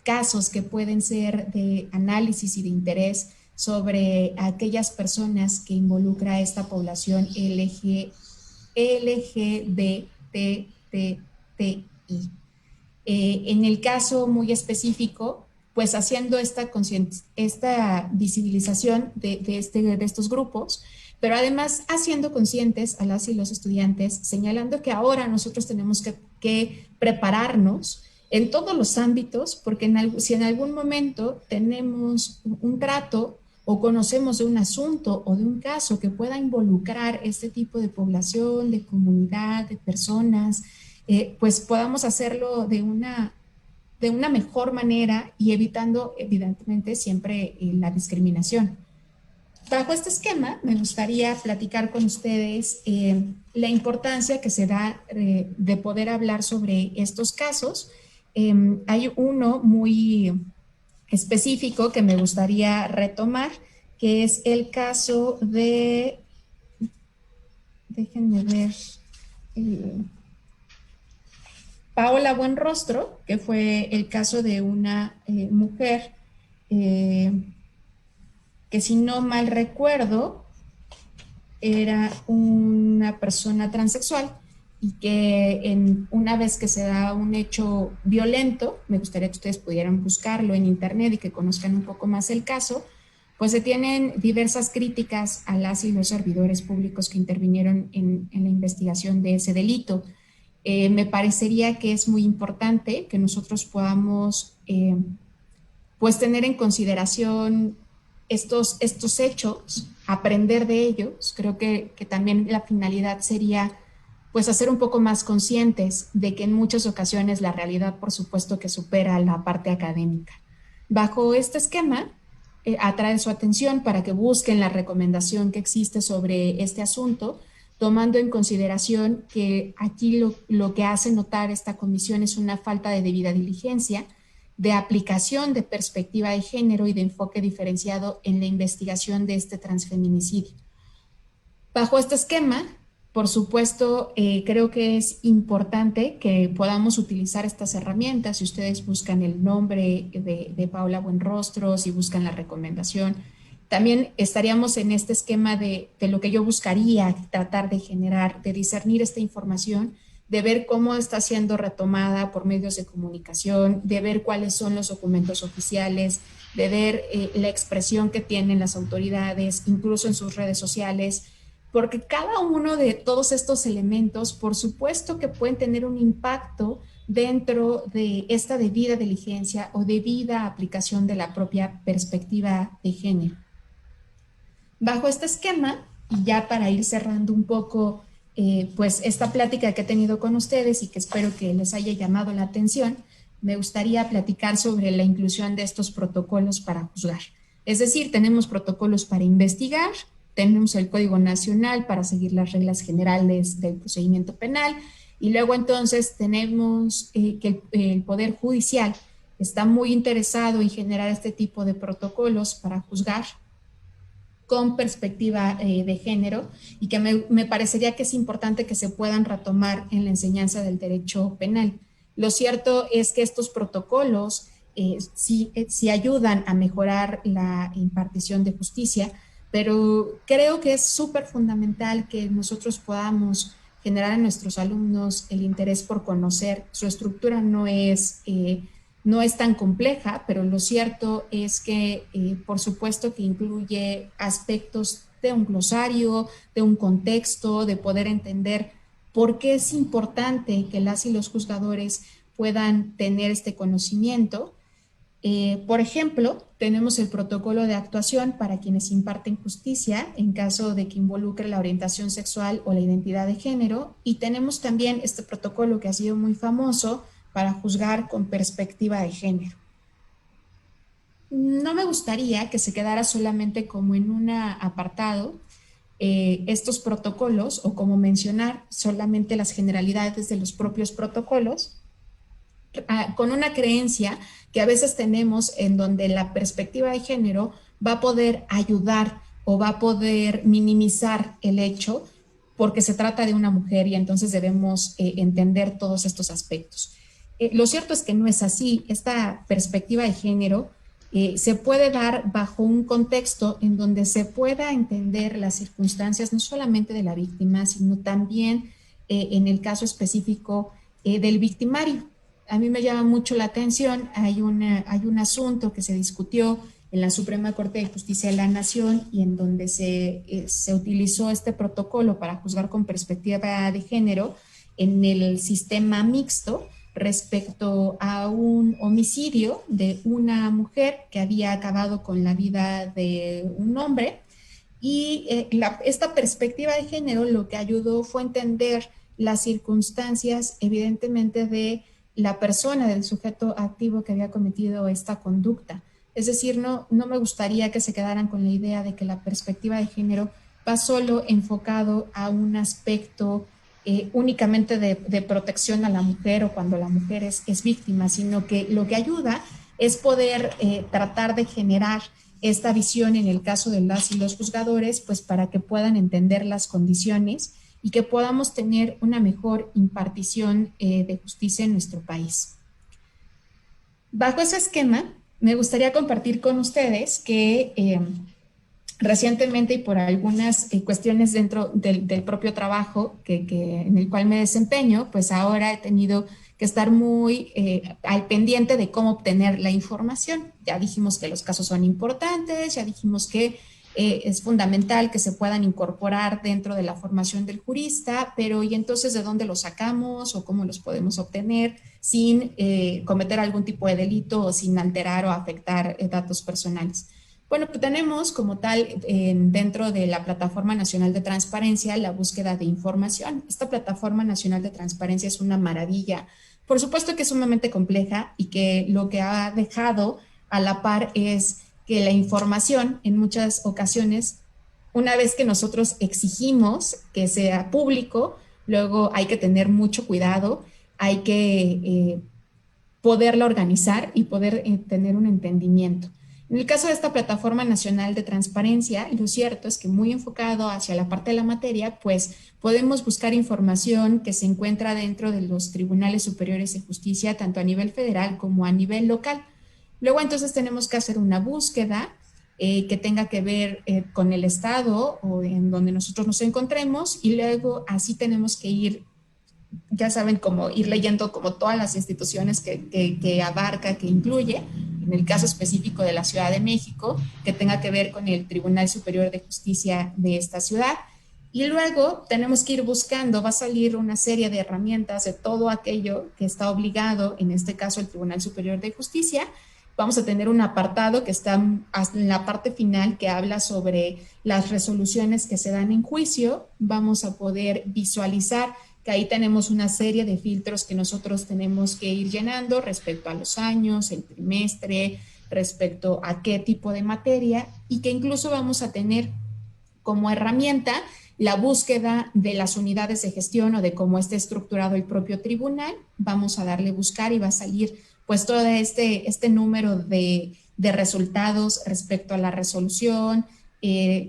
casos que pueden ser de análisis y de interés sobre aquellas personas que involucra a esta población LGBTTI. En el caso muy específico, pues haciendo esta visibilización de estos grupos, pero además haciendo conscientes a las y los estudiantes, señalando que ahora nosotros tenemos que prepararnos en todos los ámbitos, porque si en algún momento tenemos un trato o conocemos de un asunto o de un caso que pueda involucrar este tipo de población, de comunidad, de personas, pues podamos hacerlo de una mejor manera y evitando evidentemente siempre la discriminación. Bajo este esquema, me gustaría platicar con ustedes la importancia que se da de poder hablar sobre estos casos. Hay uno muy específico que me gustaría retomar, que es el caso de, déjenme ver, Paola Buenrostro, que fue el caso de una mujer que, si no mal recuerdo, era una persona transexual y que una vez que se da un hecho violento, me gustaría que ustedes pudieran buscarlo en internet y que conozcan un poco más el caso, pues se tienen diversas críticas a las y los servidores públicos que intervinieron en la investigación de ese delito. Me parecería que es muy importante que nosotros podamos pues tener en consideración estos hechos, aprender de ellos. Creo que también la finalidad sería pues hacer un poco más conscientes de que en muchas ocasiones la realidad, por supuesto, que supera la parte académica. Bajo este esquema, atrae su atención para que busquen la recomendación que existe sobre este asunto, tomando en consideración que aquí lo que hace notar esta comisión es una falta de debida diligencia, de aplicación de perspectiva de género y de enfoque diferenciado en la investigación de este transfeminicidio. Bajo este esquema, por supuesto, creo que es importante que podamos utilizar estas herramientas. Si ustedes buscan el nombre de Paola Buenrostro, si buscan la recomendación, también estaríamos en este esquema de lo que yo buscaría tratar de generar, de discernir esta información, de ver cómo está siendo retomada por medios de comunicación, de ver cuáles son los documentos oficiales, de ver la expresión que tienen las autoridades, incluso en sus redes sociales, porque cada uno de todos estos elementos, por supuesto que pueden tener un impacto dentro de esta debida diligencia o debida aplicación de la propia perspectiva de género. Bajo este esquema, y ya para ir cerrando un poco pues esta plática que he tenido con ustedes y que espero que les haya llamado la atención, me gustaría platicar sobre la inclusión de estos protocolos para juzgar. Es decir, tenemos protocolos para investigar, tenemos el Código Nacional para seguir las reglas generales del procedimiento penal y luego entonces tenemos que el Poder Judicial está muy interesado en generar este tipo de protocolos para juzgar con perspectiva de género y que me parecería que es importante que se puedan retomar en la enseñanza del derecho penal. Lo cierto es que estos protocolos sí ayudan a mejorar la impartición de justicia, pero creo que es súper fundamental que nosotros podamos generar en nuestros alumnos el interés por conocer. Su estructura no es tan compleja, pero lo cierto es que por supuesto que incluye aspectos de un glosario, de un contexto, de poder entender por qué es importante que las y los juzgadores puedan tener este conocimiento. Por ejemplo, tenemos el protocolo de actuación para quienes imparten justicia en caso de que involucre la orientación sexual o la identidad de género, y tenemos también este protocolo que ha sido muy famoso para juzgar con perspectiva de género. No me gustaría que se quedara solamente como en un apartado estos protocolos o como mencionar solamente las generalidades de los propios protocolos, con una creencia que a veces tenemos en donde la perspectiva de género va a poder ayudar o va a poder minimizar el hecho porque se trata de una mujer y entonces debemos entender todos estos aspectos. Lo cierto es que no es así. Esta perspectiva de género se puede dar bajo un contexto en donde se pueda entender las circunstancias no solamente de la víctima, sino también en el caso específico del victimario. A mí me llama mucho la atención, hay un asunto que se discutió en la Suprema Corte de Justicia de la Nación y en donde se utilizó este protocolo para juzgar con perspectiva de género en el sistema mixto, respecto a un homicidio de una mujer que había acabado con la vida de un hombre. Y esta perspectiva de género lo que ayudó fue entender las circunstancias, evidentemente, de la persona, del sujeto activo que había cometido esta conducta. Es decir, no me gustaría que se quedaran con la idea de que la perspectiva de género va solo enfocado a un aspecto únicamente de protección a la mujer o cuando la mujer es víctima, sino que lo que ayuda es poder tratar de generar esta visión en el caso de las y los juzgadores, pues para que puedan entender las condiciones y que podamos tener una mejor impartición de justicia en nuestro país. Bajo ese esquema, me gustaría compartir con ustedes que recientemente y por algunas cuestiones dentro del propio trabajo en el cual me desempeño, pues ahora he tenido que estar muy al pendiente de cómo obtener la información. Ya dijimos que los casos son importantes, ya dijimos que es fundamental que se puedan incorporar dentro de la formación del jurista, pero ¿y entonces de dónde los sacamos o cómo los podemos obtener sin cometer algún tipo de delito o sin alterar o afectar datos personales? Bueno, pues tenemos como tal dentro de la Plataforma Nacional de Transparencia la búsqueda de información. Esta Plataforma Nacional de Transparencia es una maravilla. Por supuesto que es sumamente compleja y que lo que ha dejado a la par es que la información en muchas ocasiones, una vez que nosotros exigimos que sea público, luego hay que tener mucho cuidado, hay que poderla organizar y poder tener un entendimiento. En el caso de esta Plataforma Nacional de Transparencia, lo cierto es que muy enfocado hacia la parte de la materia, pues podemos buscar información que se encuentra dentro de los tribunales superiores de justicia, tanto a nivel federal como a nivel local. Luego entonces tenemos que hacer una búsqueda que tenga que ver con el estado o en donde nosotros nos encontremos y luego así tenemos que ir, ya saben, como ir leyendo como todas las instituciones que abarca, que incluye, en el caso específico de la Ciudad de México, que tenga que ver con el Tribunal Superior de Justicia de esta ciudad. Y luego tenemos que ir buscando, va a salir una serie de herramientas de todo aquello que está obligado, en este caso el Tribunal Superior de Justicia. Vamos a tener un apartado que está en la parte final que habla sobre las resoluciones que se dan en juicio. Vamos a poder visualizar que ahí tenemos una serie de filtros que nosotros tenemos que ir llenando respecto a los años, el trimestre, respecto a qué tipo de materia y que incluso vamos a tener como herramienta la búsqueda de las unidades de gestión o de cómo esté estructurado el propio tribunal. Vamos a darle buscar y va a salir pues todo este número de resultados respecto a la resolución,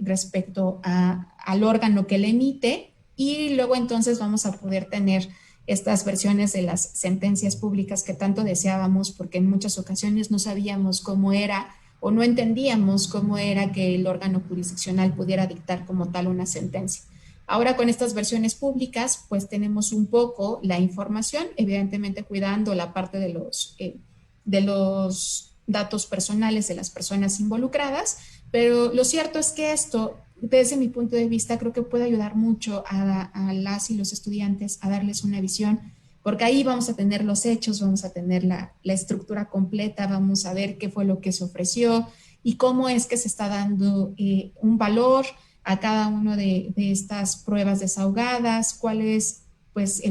respecto al órgano que le emite. Y luego entonces vamos a poder tener estas versiones de las sentencias públicas que tanto deseábamos, porque en muchas ocasiones no sabíamos cómo era o no entendíamos cómo era que el órgano jurisdiccional pudiera dictar como tal una sentencia. Ahora con estas versiones públicas, pues tenemos un poco la información, evidentemente cuidando la parte de los datos personales de las personas involucradas, pero lo cierto es que esto, desde mi punto de vista, creo que puede ayudar mucho a las y los estudiantes a darles una visión, porque ahí vamos a tener los hechos, vamos a tener la estructura completa, vamos a ver qué fue lo que se ofreció y cómo es que se está dando un valor a cada una de estas pruebas desahogadas, cuál es pues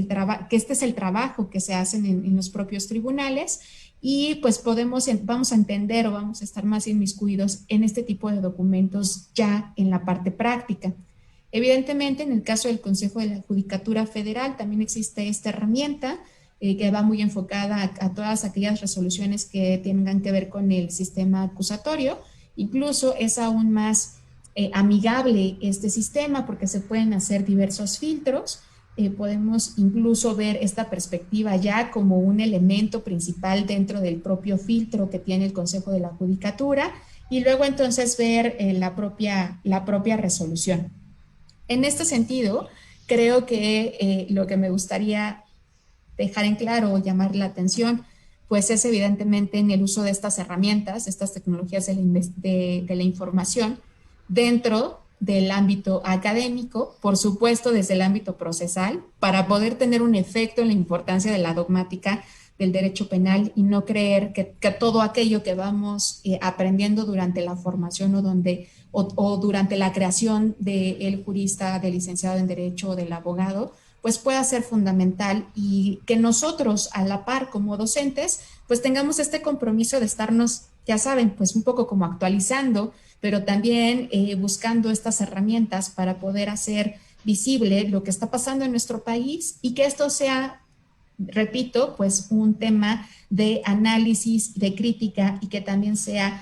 que este es el trabajo que se hace en los propios tribunales y pues vamos a entender o vamos a estar más inmiscuidos en este tipo de documentos ya en la parte práctica. Evidentemente, en el caso del Consejo de la Judicatura Federal también existe esta herramienta que va muy enfocada a todas aquellas resoluciones que tengan que ver con el sistema acusatorio. Incluso es aún más amigable este sistema porque se pueden hacer diversos filtros. Podemos incluso ver esta perspectiva ya como un elemento principal dentro del propio filtro que tiene el Consejo de la Judicatura y luego entonces ver la propia resolución. En este sentido, creo que lo que me gustaría dejar en claro o llamar la atención, pues es evidentemente en el uso de estas herramientas, de estas tecnologías de la información dentro del ámbito académico, por supuesto desde el ámbito procesal, para poder tener un efecto en la importancia de la dogmática, del derecho penal y no creer que todo aquello que vamos aprendiendo durante la formación o durante la creación del jurista, del licenciado en derecho o del abogado, pues pueda ser fundamental y que nosotros a la par como docentes pues tengamos este compromiso de estarnos, ya saben, pues un poco como actualizando, pero también buscando estas herramientas para poder hacer visible lo que está pasando en nuestro país y que esto sea, repito, pues un tema de análisis, de crítica y que también sea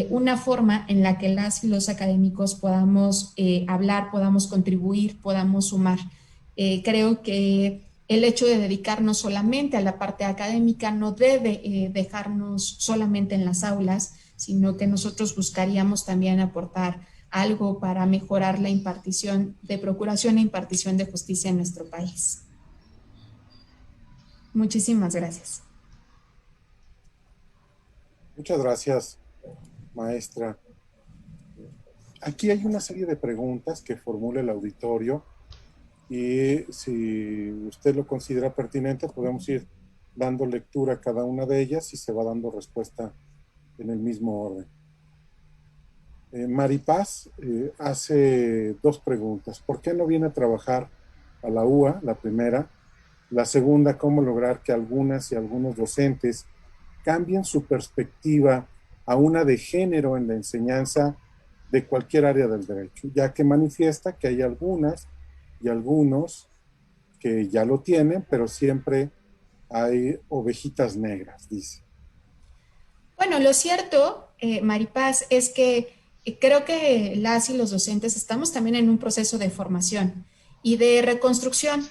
una forma en la que las y los académicos podamos hablar, podamos contribuir, podamos sumar. Creo que el hecho de dedicarnos solamente a la parte académica no debe dejarnos solamente en las aulas, sino que nosotros buscaríamos también aportar algo para mejorar la impartición de procuración e impartición de justicia en nuestro país. Muchísimas gracias. Muchas gracias, maestra. Aquí hay una serie de preguntas que formula el auditorio y si usted lo considera pertinente, podemos ir dando lectura a cada una de ellas y se va dando respuesta en el mismo orden. Maripaz hace dos preguntas. ¿Por qué no viene a trabajar a la UA? La primera. La segunda, ¿cómo lograr que algunas y algunos docentes cambien su perspectiva a una de género en la enseñanza de cualquier área del derecho? Ya que manifiesta que hay algunas y algunos que ya lo tienen, pero siempre hay ovejitas negras, dice. Bueno, lo cierto, Maripaz, es que creo que las y los docentes estamos también en un proceso de formación y de reconstrucción.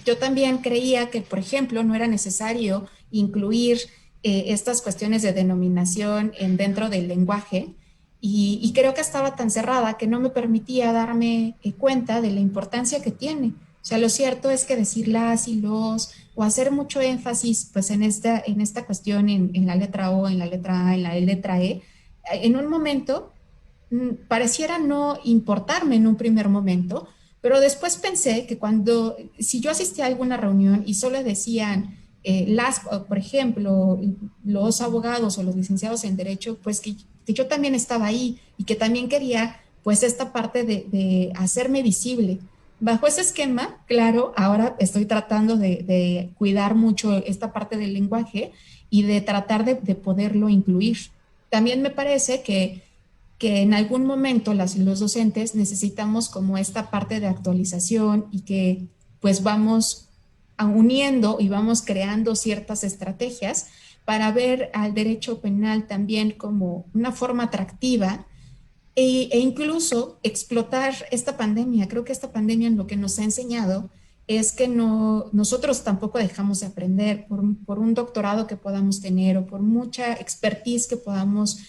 Yo también creía que, por ejemplo, no era necesario incluir estas cuestiones de denominación dentro del lenguaje y creo que estaba tan cerrada que no me permitía darme cuenta de la importancia que tiene. O sea, lo cierto es que decir las y los o hacer mucho énfasis pues en esta cuestión en la letra O, en la letra A, en la letra E, en un momento pareciera no importarme en un primer momento, pero después pensé que si yo asistía a alguna reunión y solo decían por ejemplo, los abogados o los licenciados en derecho, pues que yo también estaba ahí y que también quería pues esta parte de hacerme visible. Bajo ese esquema, claro, ahora estoy tratando de cuidar mucho esta parte del lenguaje y de tratar de poderlo incluir. También me parece que en algún momento los docentes necesitamos como esta parte de actualización y que pues vamos uniendo y vamos creando ciertas estrategias para ver al derecho penal también como una forma atractiva e incluso explotar esta pandemia. Creo que esta pandemia lo que nos ha enseñado es que nosotros tampoco dejamos de aprender por un doctorado que podamos tener o por mucha expertise que podamos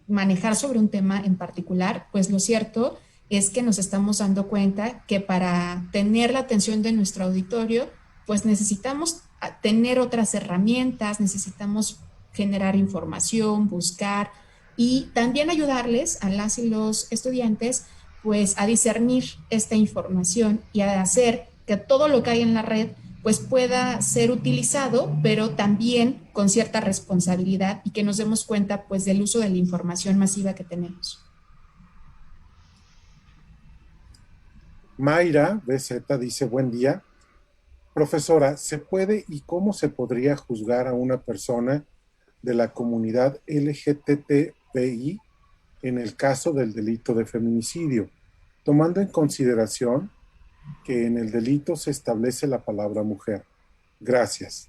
manejar sobre un tema en particular, pues lo cierto es que nos estamos dando cuenta que para tener la atención de nuestro auditorio, pues necesitamos tener otras herramientas, necesitamos generar información, buscar y también ayudarles a las y los estudiantes pues a discernir esta información y a hacer que todo lo que hay en la red pues pueda ser utilizado, pero también con cierta responsabilidad y que nos demos cuenta pues del uso de la información masiva que tenemos. Mayra BZ dice, buen día. Profesora, ¿se puede y cómo se podría juzgar a una persona de la comunidad LGTBI en el caso del delito de feminicidio, tomando en consideración que en el delito se establece la palabra mujer? Gracias.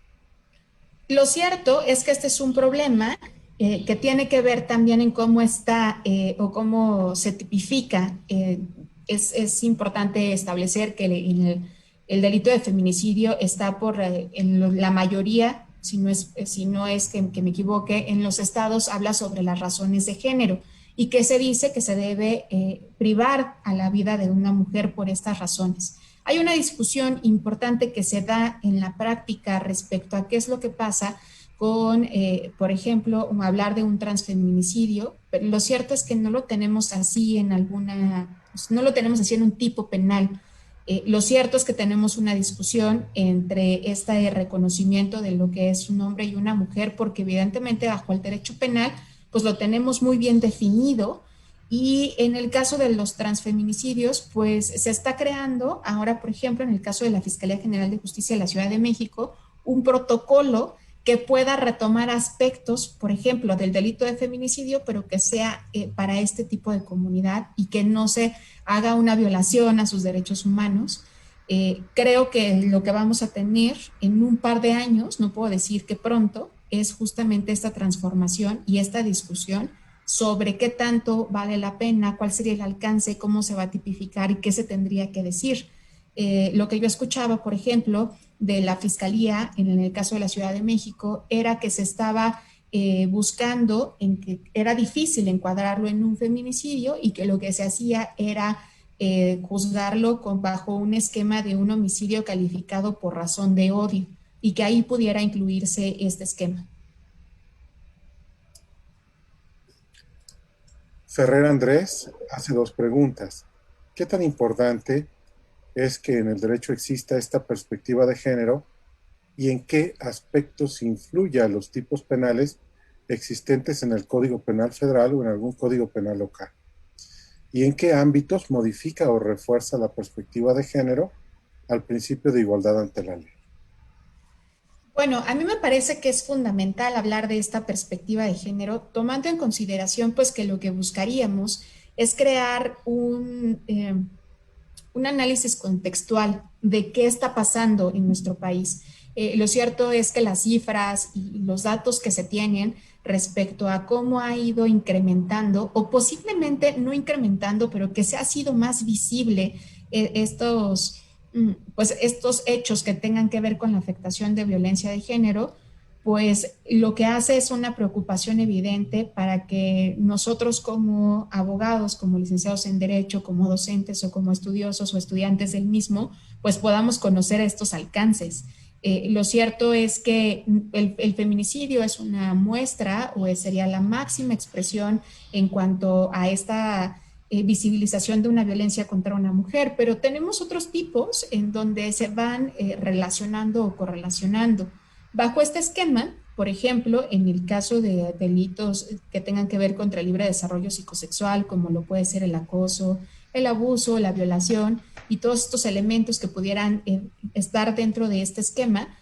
Lo cierto es que este es un problema que tiene que ver también en cómo está o cómo se tipifica. Es importante establecer que el delito de feminicidio está en la mayoría, si no es que me equivoque, en los estados habla sobre las razones de género y que se dice que se debe privar a la vida de una mujer por estas razones. Hay una discusión importante que se da en la práctica respecto a qué es lo que pasa con, por ejemplo, hablar de un transfeminicidio, pero lo cierto es que no lo tenemos así no lo tenemos así en un tipo penal. Lo cierto es que tenemos una discusión entre este reconocimiento de lo que es un hombre y una mujer, porque evidentemente bajo el derecho penal, pues lo tenemos muy bien definido. Y en el caso de los transfeminicidios, pues se está creando ahora, por ejemplo, en el caso de la Fiscalía General de Justicia de la Ciudad de México, un protocolo que pueda retomar aspectos, por ejemplo, del delito de feminicidio, pero que sea para este tipo de comunidad y que no se haga una violación a sus derechos humanos. Creo que lo que vamos a tener en un par de años, no puedo decir que pronto, es justamente esta transformación y esta discusión sobre qué tanto vale la pena, cuál sería el alcance, cómo se va a tipificar y qué se tendría que decir. Lo que yo escuchaba, por ejemplo, de la Fiscalía, en el caso de la Ciudad de México, era que se estaba buscando, en que era difícil encuadrarlo en un feminicidio y que lo que se hacía era juzgarlo bajo un esquema de un homicidio calificado por razón de odio y que ahí pudiera incluirse este esquema. Ferrer Andrés hace dos preguntas. ¿Qué tan importante es que en el derecho exista esta perspectiva de género y en qué aspectos influye a los tipos penales existentes en el Código Penal Federal o en algún código penal local? ¿Y en qué ámbitos modifica o refuerza la perspectiva de género al principio de igualdad ante la ley? Bueno, a mí me parece que es fundamental hablar de esta perspectiva de género, tomando en consideración pues que lo que buscaríamos es crear un análisis contextual de qué está pasando en nuestro país. Lo cierto es que las cifras y los datos que se tienen respecto a cómo ha ido incrementando o posiblemente no incrementando, pero que se ha sido más visible pues estos hechos que tengan que ver con la afectación de violencia de género, pues lo que hace es una preocupación evidente para que nosotros como abogados, como licenciados en Derecho, como docentes o como estudiosos o estudiantes del mismo, pues podamos conocer estos alcances. Lo cierto es que el feminicidio es una muestra o sería la máxima expresión en cuanto a esta visibilización de una violencia contra una mujer, pero tenemos otros tipos en donde se van relacionando o correlacionando. Bajo este esquema, por ejemplo, en el caso de delitos que tengan que ver contra el libre desarrollo psicosexual, como lo puede ser el acoso, el abuso, la violación y todos estos elementos que pudieran estar dentro de este esquema,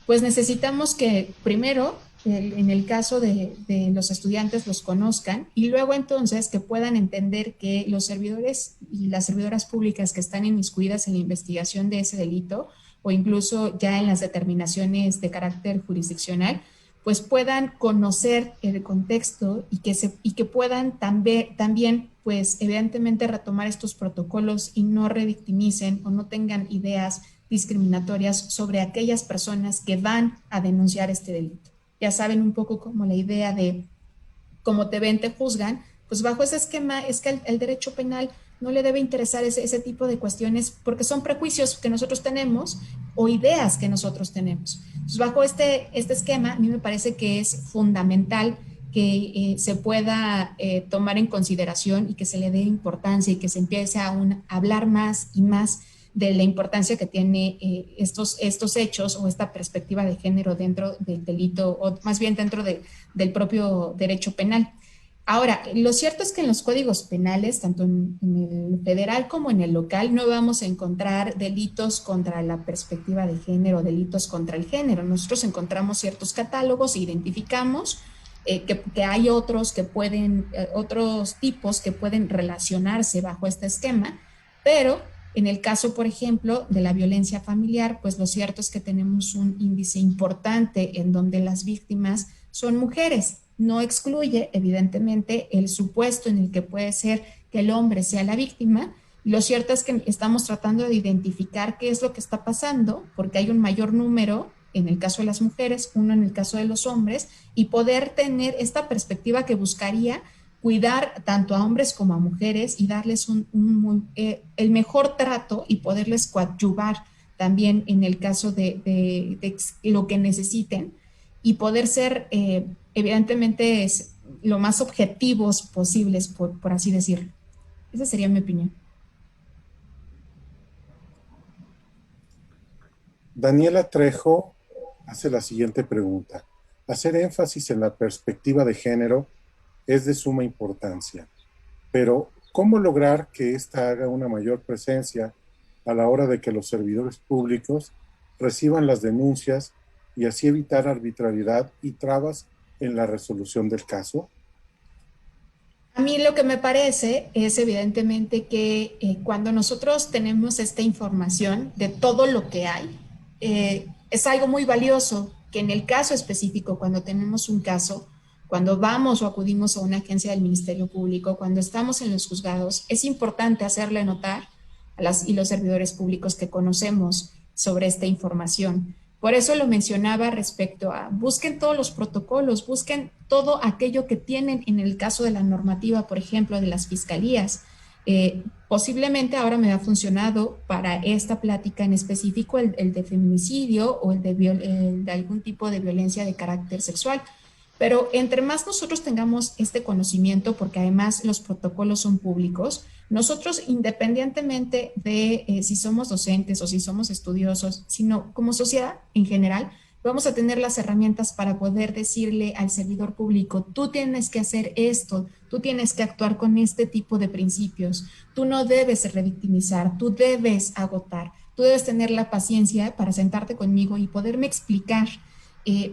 pues necesitamos que primero, en el caso de los estudiantes, los conozcan y luego entonces que puedan entender que los servidores y las servidoras públicas que están inmiscuidas en la investigación de ese delito o incluso ya en las determinaciones de carácter jurisdiccional, pues puedan conocer el contexto y que puedan también, pues evidentemente retomar estos protocolos y no revictimicen o no tengan ideas discriminatorias sobre aquellas personas que van a denunciar este delito. Ya saben un poco como la idea de cómo te ven, te juzgan, pues bajo ese esquema es que el derecho penal no le debe interesar ese tipo de cuestiones porque son prejuicios que nosotros tenemos o ideas que nosotros tenemos. Entonces, bajo este esquema, a mí me parece que es fundamental que se pueda tomar en consideración y que se le dé importancia y que se empiece a hablar más y más de la importancia que tiene estos hechos o esta perspectiva de género dentro del delito o más bien dentro del propio derecho penal. Ahora, lo cierto es que en los códigos penales, tanto en el federal como en el local, no vamos a encontrar delitos contra la perspectiva de género, delitos contra el género. Nosotros encontramos ciertos catálogos e identificamos que hay otros otros tipos que pueden relacionarse bajo este esquema, pero en el caso, por ejemplo, de la violencia familiar, pues lo cierto es que tenemos un índice importante en donde las víctimas son mujeres. No excluye, evidentemente, el supuesto en el que puede ser que el hombre sea la víctima. Lo cierto es que estamos tratando de identificar qué es lo que está pasando, porque hay un mayor número en el caso de las mujeres, uno en el caso de los hombres, y poder tener esta perspectiva que buscaría cuidar tanto a hombres como a mujeres y darles el mejor trato y poderles coadyuvar también en el caso de lo que necesiten y poder ser, evidentemente, lo más objetivos posibles, por así decirlo. Esa sería mi opinión. Daniela Trejo hace la siguiente pregunta. Hacer énfasis en la perspectiva de género es de suma importancia, pero ¿cómo lograr que ésta haga una mayor presencia a la hora de que los servidores públicos reciban las denuncias y así evitar arbitrariedad y trabas en la resolución del caso? A mí lo que me parece es evidentemente que cuando nosotros tenemos esta información de todo lo que hay, es algo muy valioso que en el caso específico, cuando tenemos un caso, cuando vamos o acudimos a una agencia del Ministerio Público, cuando estamos en los juzgados, es importante hacerle notar a las y los servidores públicos que conocemos sobre esta información. Por eso lo mencionaba respecto a busquen todos los protocolos, busquen todo aquello que tienen en el caso de la normativa, por ejemplo, de las fiscalías. Posiblemente ahora me ha funcionado para esta plática en específico el de feminicidio o el de algún tipo de violencia de carácter sexual. Pero entre más nosotros tengamos este conocimiento, porque además los protocolos son públicos, nosotros independientemente de si somos docentes o si somos estudiosos, sino como sociedad en general, vamos a tener las herramientas para poder decirle al servidor público, tú tienes que hacer esto, tú tienes que actuar con este tipo de principios, tú no debes revictimizar, tú debes agotar, tú debes tener la paciencia para sentarte conmigo y poderme explicar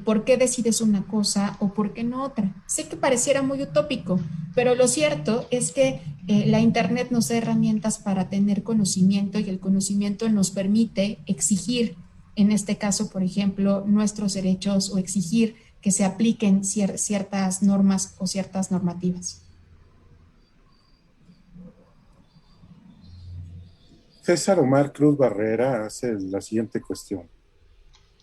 por qué decides una cosa o por qué no otra. Sé que pareciera muy utópico, pero lo cierto es que la Internet nos da herramientas para tener conocimiento y el conocimiento nos permite exigir, en este caso, por ejemplo, nuestros derechos o exigir que se apliquen ciertas normas o ciertas normativas. César Omar Cruz Barrera hace la siguiente cuestión.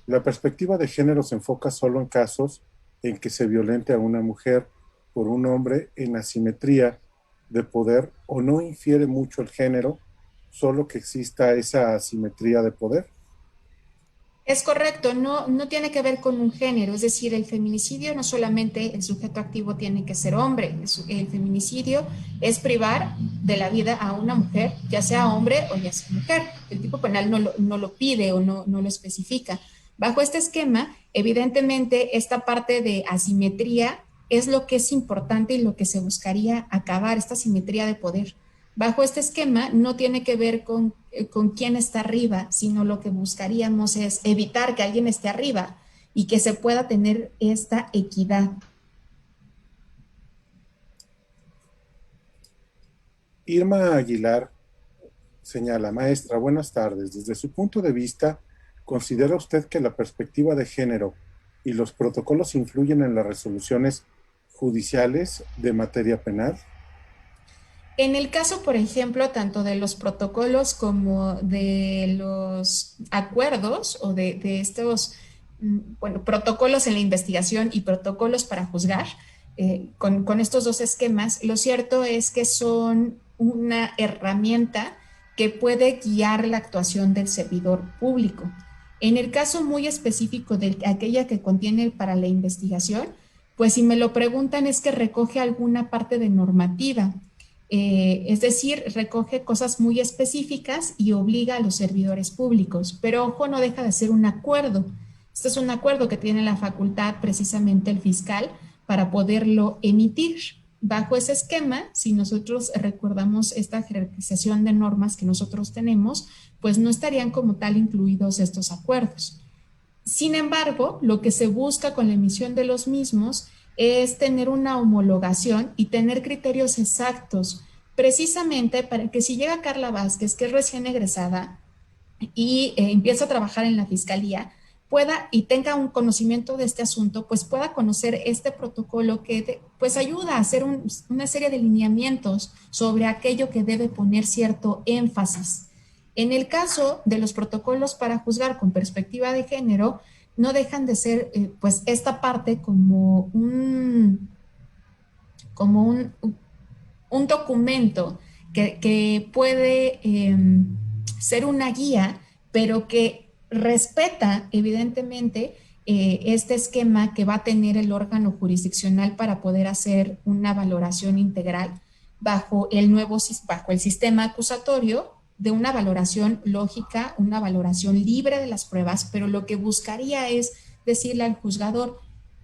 La perspectiva de género se enfoca solo en casos en que se violente a una mujer por un hombre en asimetría de poder o no infiere mucho el género, solo que exista esa asimetría de poder. Es correcto, no tiene que ver con un género, es decir, el feminicidio no solamente el sujeto activo tiene que ser hombre, el feminicidio es privar de la vida a una mujer, ya sea hombre o ya sea mujer. El tipo penal no lo pide o no lo especifica. Bajo este esquema, evidentemente, esta parte de asimetría es lo que es importante y lo que se buscaría acabar, esta asimetría de poder. Bajo este esquema no tiene que ver con quién está arriba, sino lo que buscaríamos es evitar que alguien esté arriba y que se pueda tener esta equidad. Irma Aguilar señala, maestra, buenas tardes. Desde su punto de vista, ¿considera usted que la perspectiva de género y los protocolos influyen en las resoluciones judiciales de materia penal? En el caso, por ejemplo, tanto de los protocolos como de los acuerdos o de estos, bueno, protocolos en la investigación y protocolos para juzgar, con estos dos esquemas, lo cierto es que son una herramienta que puede guiar la actuación del servidor público. En el caso muy específico de aquella que contiene para la investigación, pues si me lo preguntan es que recoge alguna parte de normativa. Es decir, recoge cosas muy específicas y obliga a los servidores públicos. Pero ojo, no deja de ser un acuerdo. Este es un acuerdo que tiene la facultad precisamente el fiscal para poderlo emitir. Bajo ese esquema, si nosotros recordamos esta jerarquización de normas que nosotros tenemos, pues no estarían como tal incluidos estos acuerdos. Sin embargo, lo que se busca con la emisión de los mismos es tener una homologación y tener criterios exactos, precisamente para que si llega Carla Vázquez, que es recién egresada y empieza a trabajar en la fiscalía, pueda y tenga un conocimiento de este asunto, pues pueda conocer este protocolo que pues ayuda a hacer una serie de lineamientos sobre aquello que debe poner cierto énfasis. En el caso de los protocolos para juzgar con perspectiva de género, no dejan de ser pues esta parte como un documento que puede ser una guía, pero que respeta evidentemente este esquema que va a tener el órgano jurisdiccional para poder hacer una valoración integral bajo el sistema acusatorio de una valoración lógica, una valoración libre de las pruebas, pero lo que buscaría es decirle al juzgador,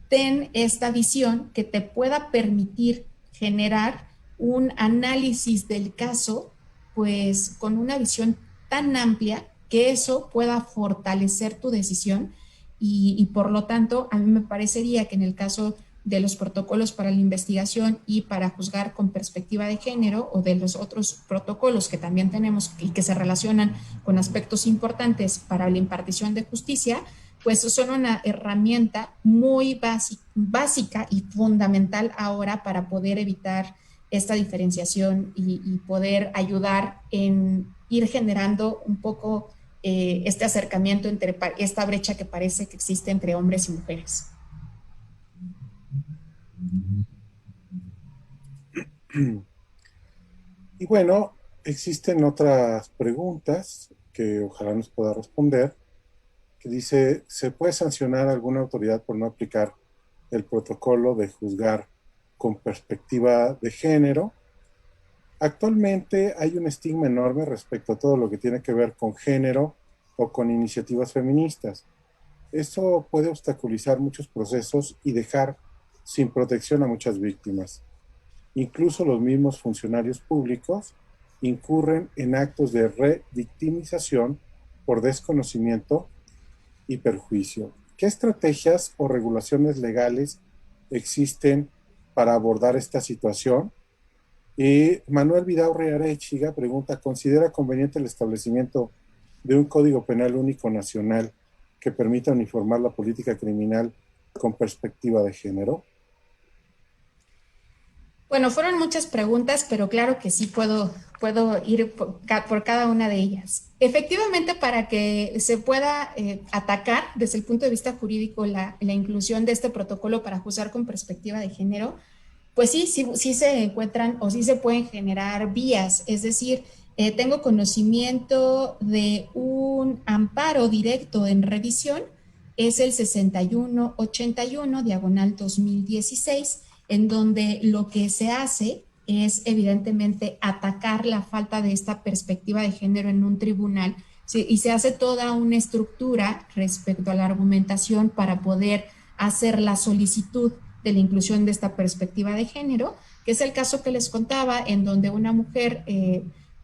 ten esta visión que te pueda permitir generar un análisis del caso, pues con una visión tan amplia que eso pueda fortalecer tu decisión y por lo tanto a mí me parecería que en el caso de los protocolos para la investigación y para juzgar con perspectiva de género o de los otros protocolos que también tenemos y que se relacionan con aspectos importantes para la impartición de justicia, pues son una herramienta muy básica y fundamental ahora para poder evitar esta diferenciación y poder ayudar en ir generando un poco este acercamiento entre esta brecha que parece que existe entre hombres y mujeres. Y bueno, existen otras preguntas que ojalá nos pueda responder, que dice, ¿se puede sancionar a alguna autoridad por no aplicar el protocolo de juzgar con perspectiva de género? Actualmente hay un estigma enorme respecto a todo lo que tiene que ver con género o con iniciativas feministas. Eso puede obstaculizar muchos procesos y dejar sin protección a muchas víctimas. Incluso los mismos funcionarios públicos incurren en actos de revictimización por desconocimiento y perjuicio. ¿Qué estrategias o regulaciones legales existen para abordar esta situación? Y Manuel Vidaurre Arechiga pregunta, ¿considera conveniente el establecimiento de un Código Penal único nacional que permita uniformar la política criminal con perspectiva de género? Bueno, fueron muchas preguntas, pero claro que sí puedo ir por cada una de ellas. Efectivamente, para que se pueda atacar desde el punto de vista jurídico la inclusión de este protocolo para juzgar con perspectiva de género, pues sí se encuentran o sí se pueden generar vías. Es decir, tengo conocimiento de un amparo directo en revisión, es el 6181, diagonal 2016, en donde lo que se hace es evidentemente atacar la falta de esta perspectiva de género en un tribunal, ¿sí? Y se hace toda una estructura respecto a la argumentación para poder hacer la solicitud de la inclusión de esta perspectiva de género, que es el caso que les contaba, en donde una mujer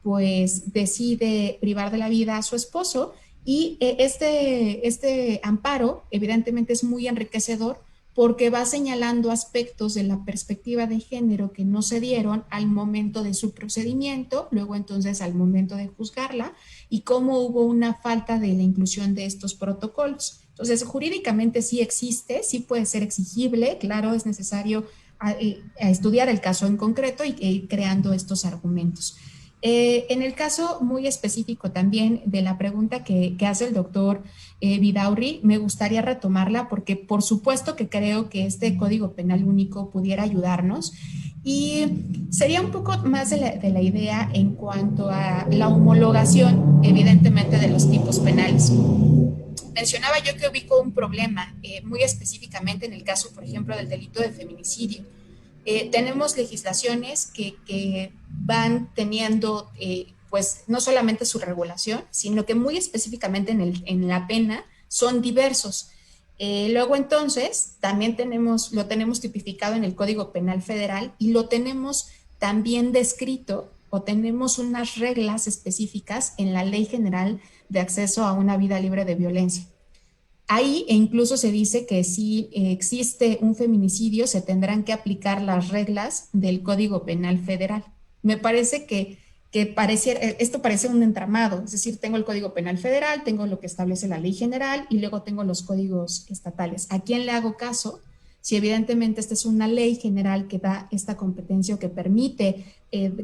pues decide privar de la vida a su esposo y este amparo evidentemente es muy enriquecedor porque va señalando aspectos de la perspectiva de género que no se dieron al momento de su procedimiento, luego entonces al momento de juzgarla, y cómo hubo una falta de la inclusión de estos protocolos. Entonces, jurídicamente sí existe, sí puede ser exigible, claro, es necesario a estudiar el caso en concreto y ir creando estos argumentos. En el caso muy específico también de la pregunta que hace el doctor Vidaurri, me gustaría retomarla porque por supuesto que creo que este Código Penal único pudiera ayudarnos y sería un poco más de la idea en cuanto a la homologación, evidentemente, de los tipos penales. Mencionaba yo que ubico un problema muy específicamente en el caso, por ejemplo, del delito de feminicidio. Tenemos legislaciones que van teniendo, pues, no solamente su regulación, sino que muy específicamente en la pena son diversos. Luego entonces también lo tenemos tipificado en el Código Penal Federal y lo tenemos también descrito o tenemos unas reglas específicas en la Ley General de Acceso a una Vida Libre de Violencia. Ahí incluso se dice que si existe un feminicidio se tendrán que aplicar las reglas del Código Penal Federal. Me parece que esto parece un entramado, es decir, tengo el Código Penal Federal, tengo lo que establece la Ley General y luego tengo los códigos estatales. ¿A quién le hago caso? Si evidentemente esta es una ley general que da esta competencia o que permite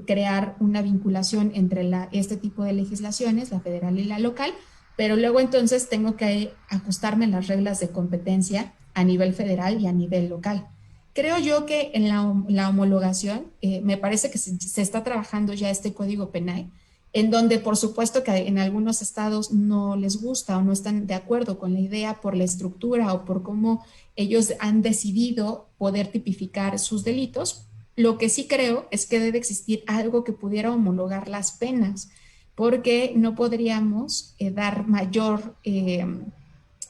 crear una vinculación entre este tipo de legislaciones, la federal y la local, pero luego entonces tengo que ajustarme en las reglas de competencia a nivel federal y a nivel local. Creo yo que en la homologación me parece que se está trabajando ya este Código Penal, en donde por supuesto que en algunos estados no les gusta o no están de acuerdo con la idea por la estructura o por cómo ellos han decidido poder tipificar sus delitos. Lo que sí creo es que debe existir algo que pudiera homologar las penas, porque no podríamos dar mayor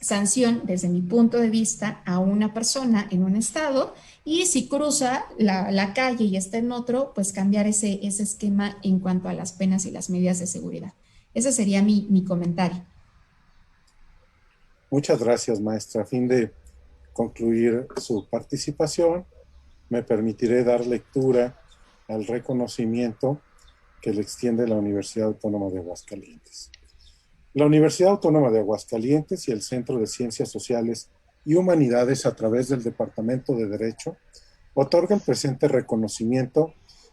sanción desde mi punto de vista a una persona en un estado y si cruza la calle y está en otro, pues cambiar ese esquema en cuanto a las penas y las medidas de seguridad. Ese sería mi comentario. Muchas gracias, maestra. A fin de concluir su participación, me permitiré dar lectura al reconocimiento que le extiende la Universidad Autónoma de Aguascalientes. La Universidad Autónoma de Aguascalientes y el Centro de Ciencias Sociales y Humanidades, a través del Departamento de Derecho, otorga el presente reconocimiento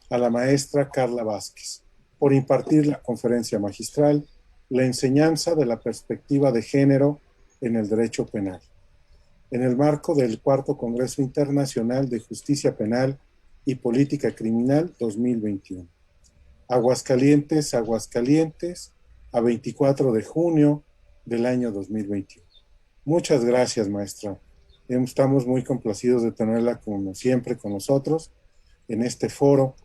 a la maestra Carla Vázquez por impartir la conferencia magistral La enseñanza de la perspectiva de género en el derecho penal, en el marco del Cuarto Congreso Internacional de Justicia Penal y Política Criminal 2021. Aguascalientes, Aguascalientes, a 24 de junio del año 2021. Muchas gracias, maestra. Estamos muy complacidos de tenerla como siempre con nosotros en este foro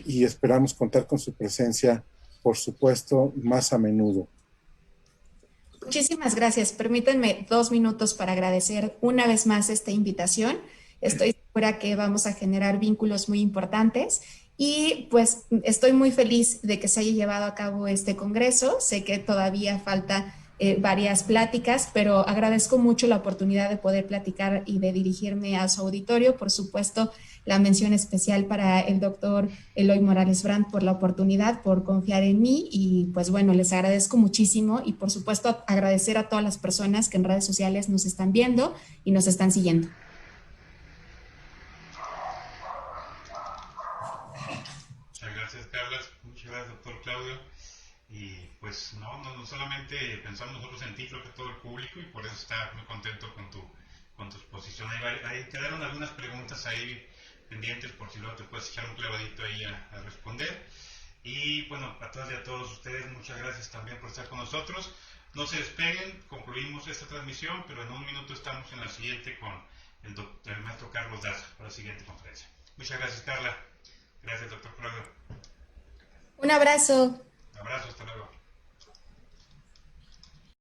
y esperamos contar con su presencia, por supuesto, más a menudo. Muchísimas gracias. Permítanme 2 minutos para agradecer una vez más esta invitación. Estoy segura que vamos a generar vínculos muy importantes y pues estoy muy feliz de que se haya llevado a cabo este congreso. Sé que todavía falta varias pláticas, pero agradezco mucho la oportunidad de poder platicar y de dirigirme a su auditorio. Por supuesto, la mención especial para el doctor Eloy Morales Brandt por la oportunidad, por confiar en mí y pues bueno, les agradezco muchísimo y por supuesto agradecer a todas las personas que en redes sociales nos están viendo y nos están siguiendo. Muchas gracias, Carla. Muchas gracias, doctor Claudio. Y pues no solamente pensamos nosotros en ti, creo que todo el público, y por eso está muy contento con tu exposición. Ahí quedaron algunas preguntas ahí pendientes por si luego te puedes echar un clavadito ahí a responder. Y bueno, a todas y a todos ustedes, muchas gracias también por estar con nosotros. No se despeguen, concluimos esta transmisión, pero en un minuto estamos en la siguiente con el maestro Carlos Daza para la siguiente conferencia. Muchas gracias, Carla. Gracias, doctor Claudio. Un abrazo. Un abrazo, hasta luego.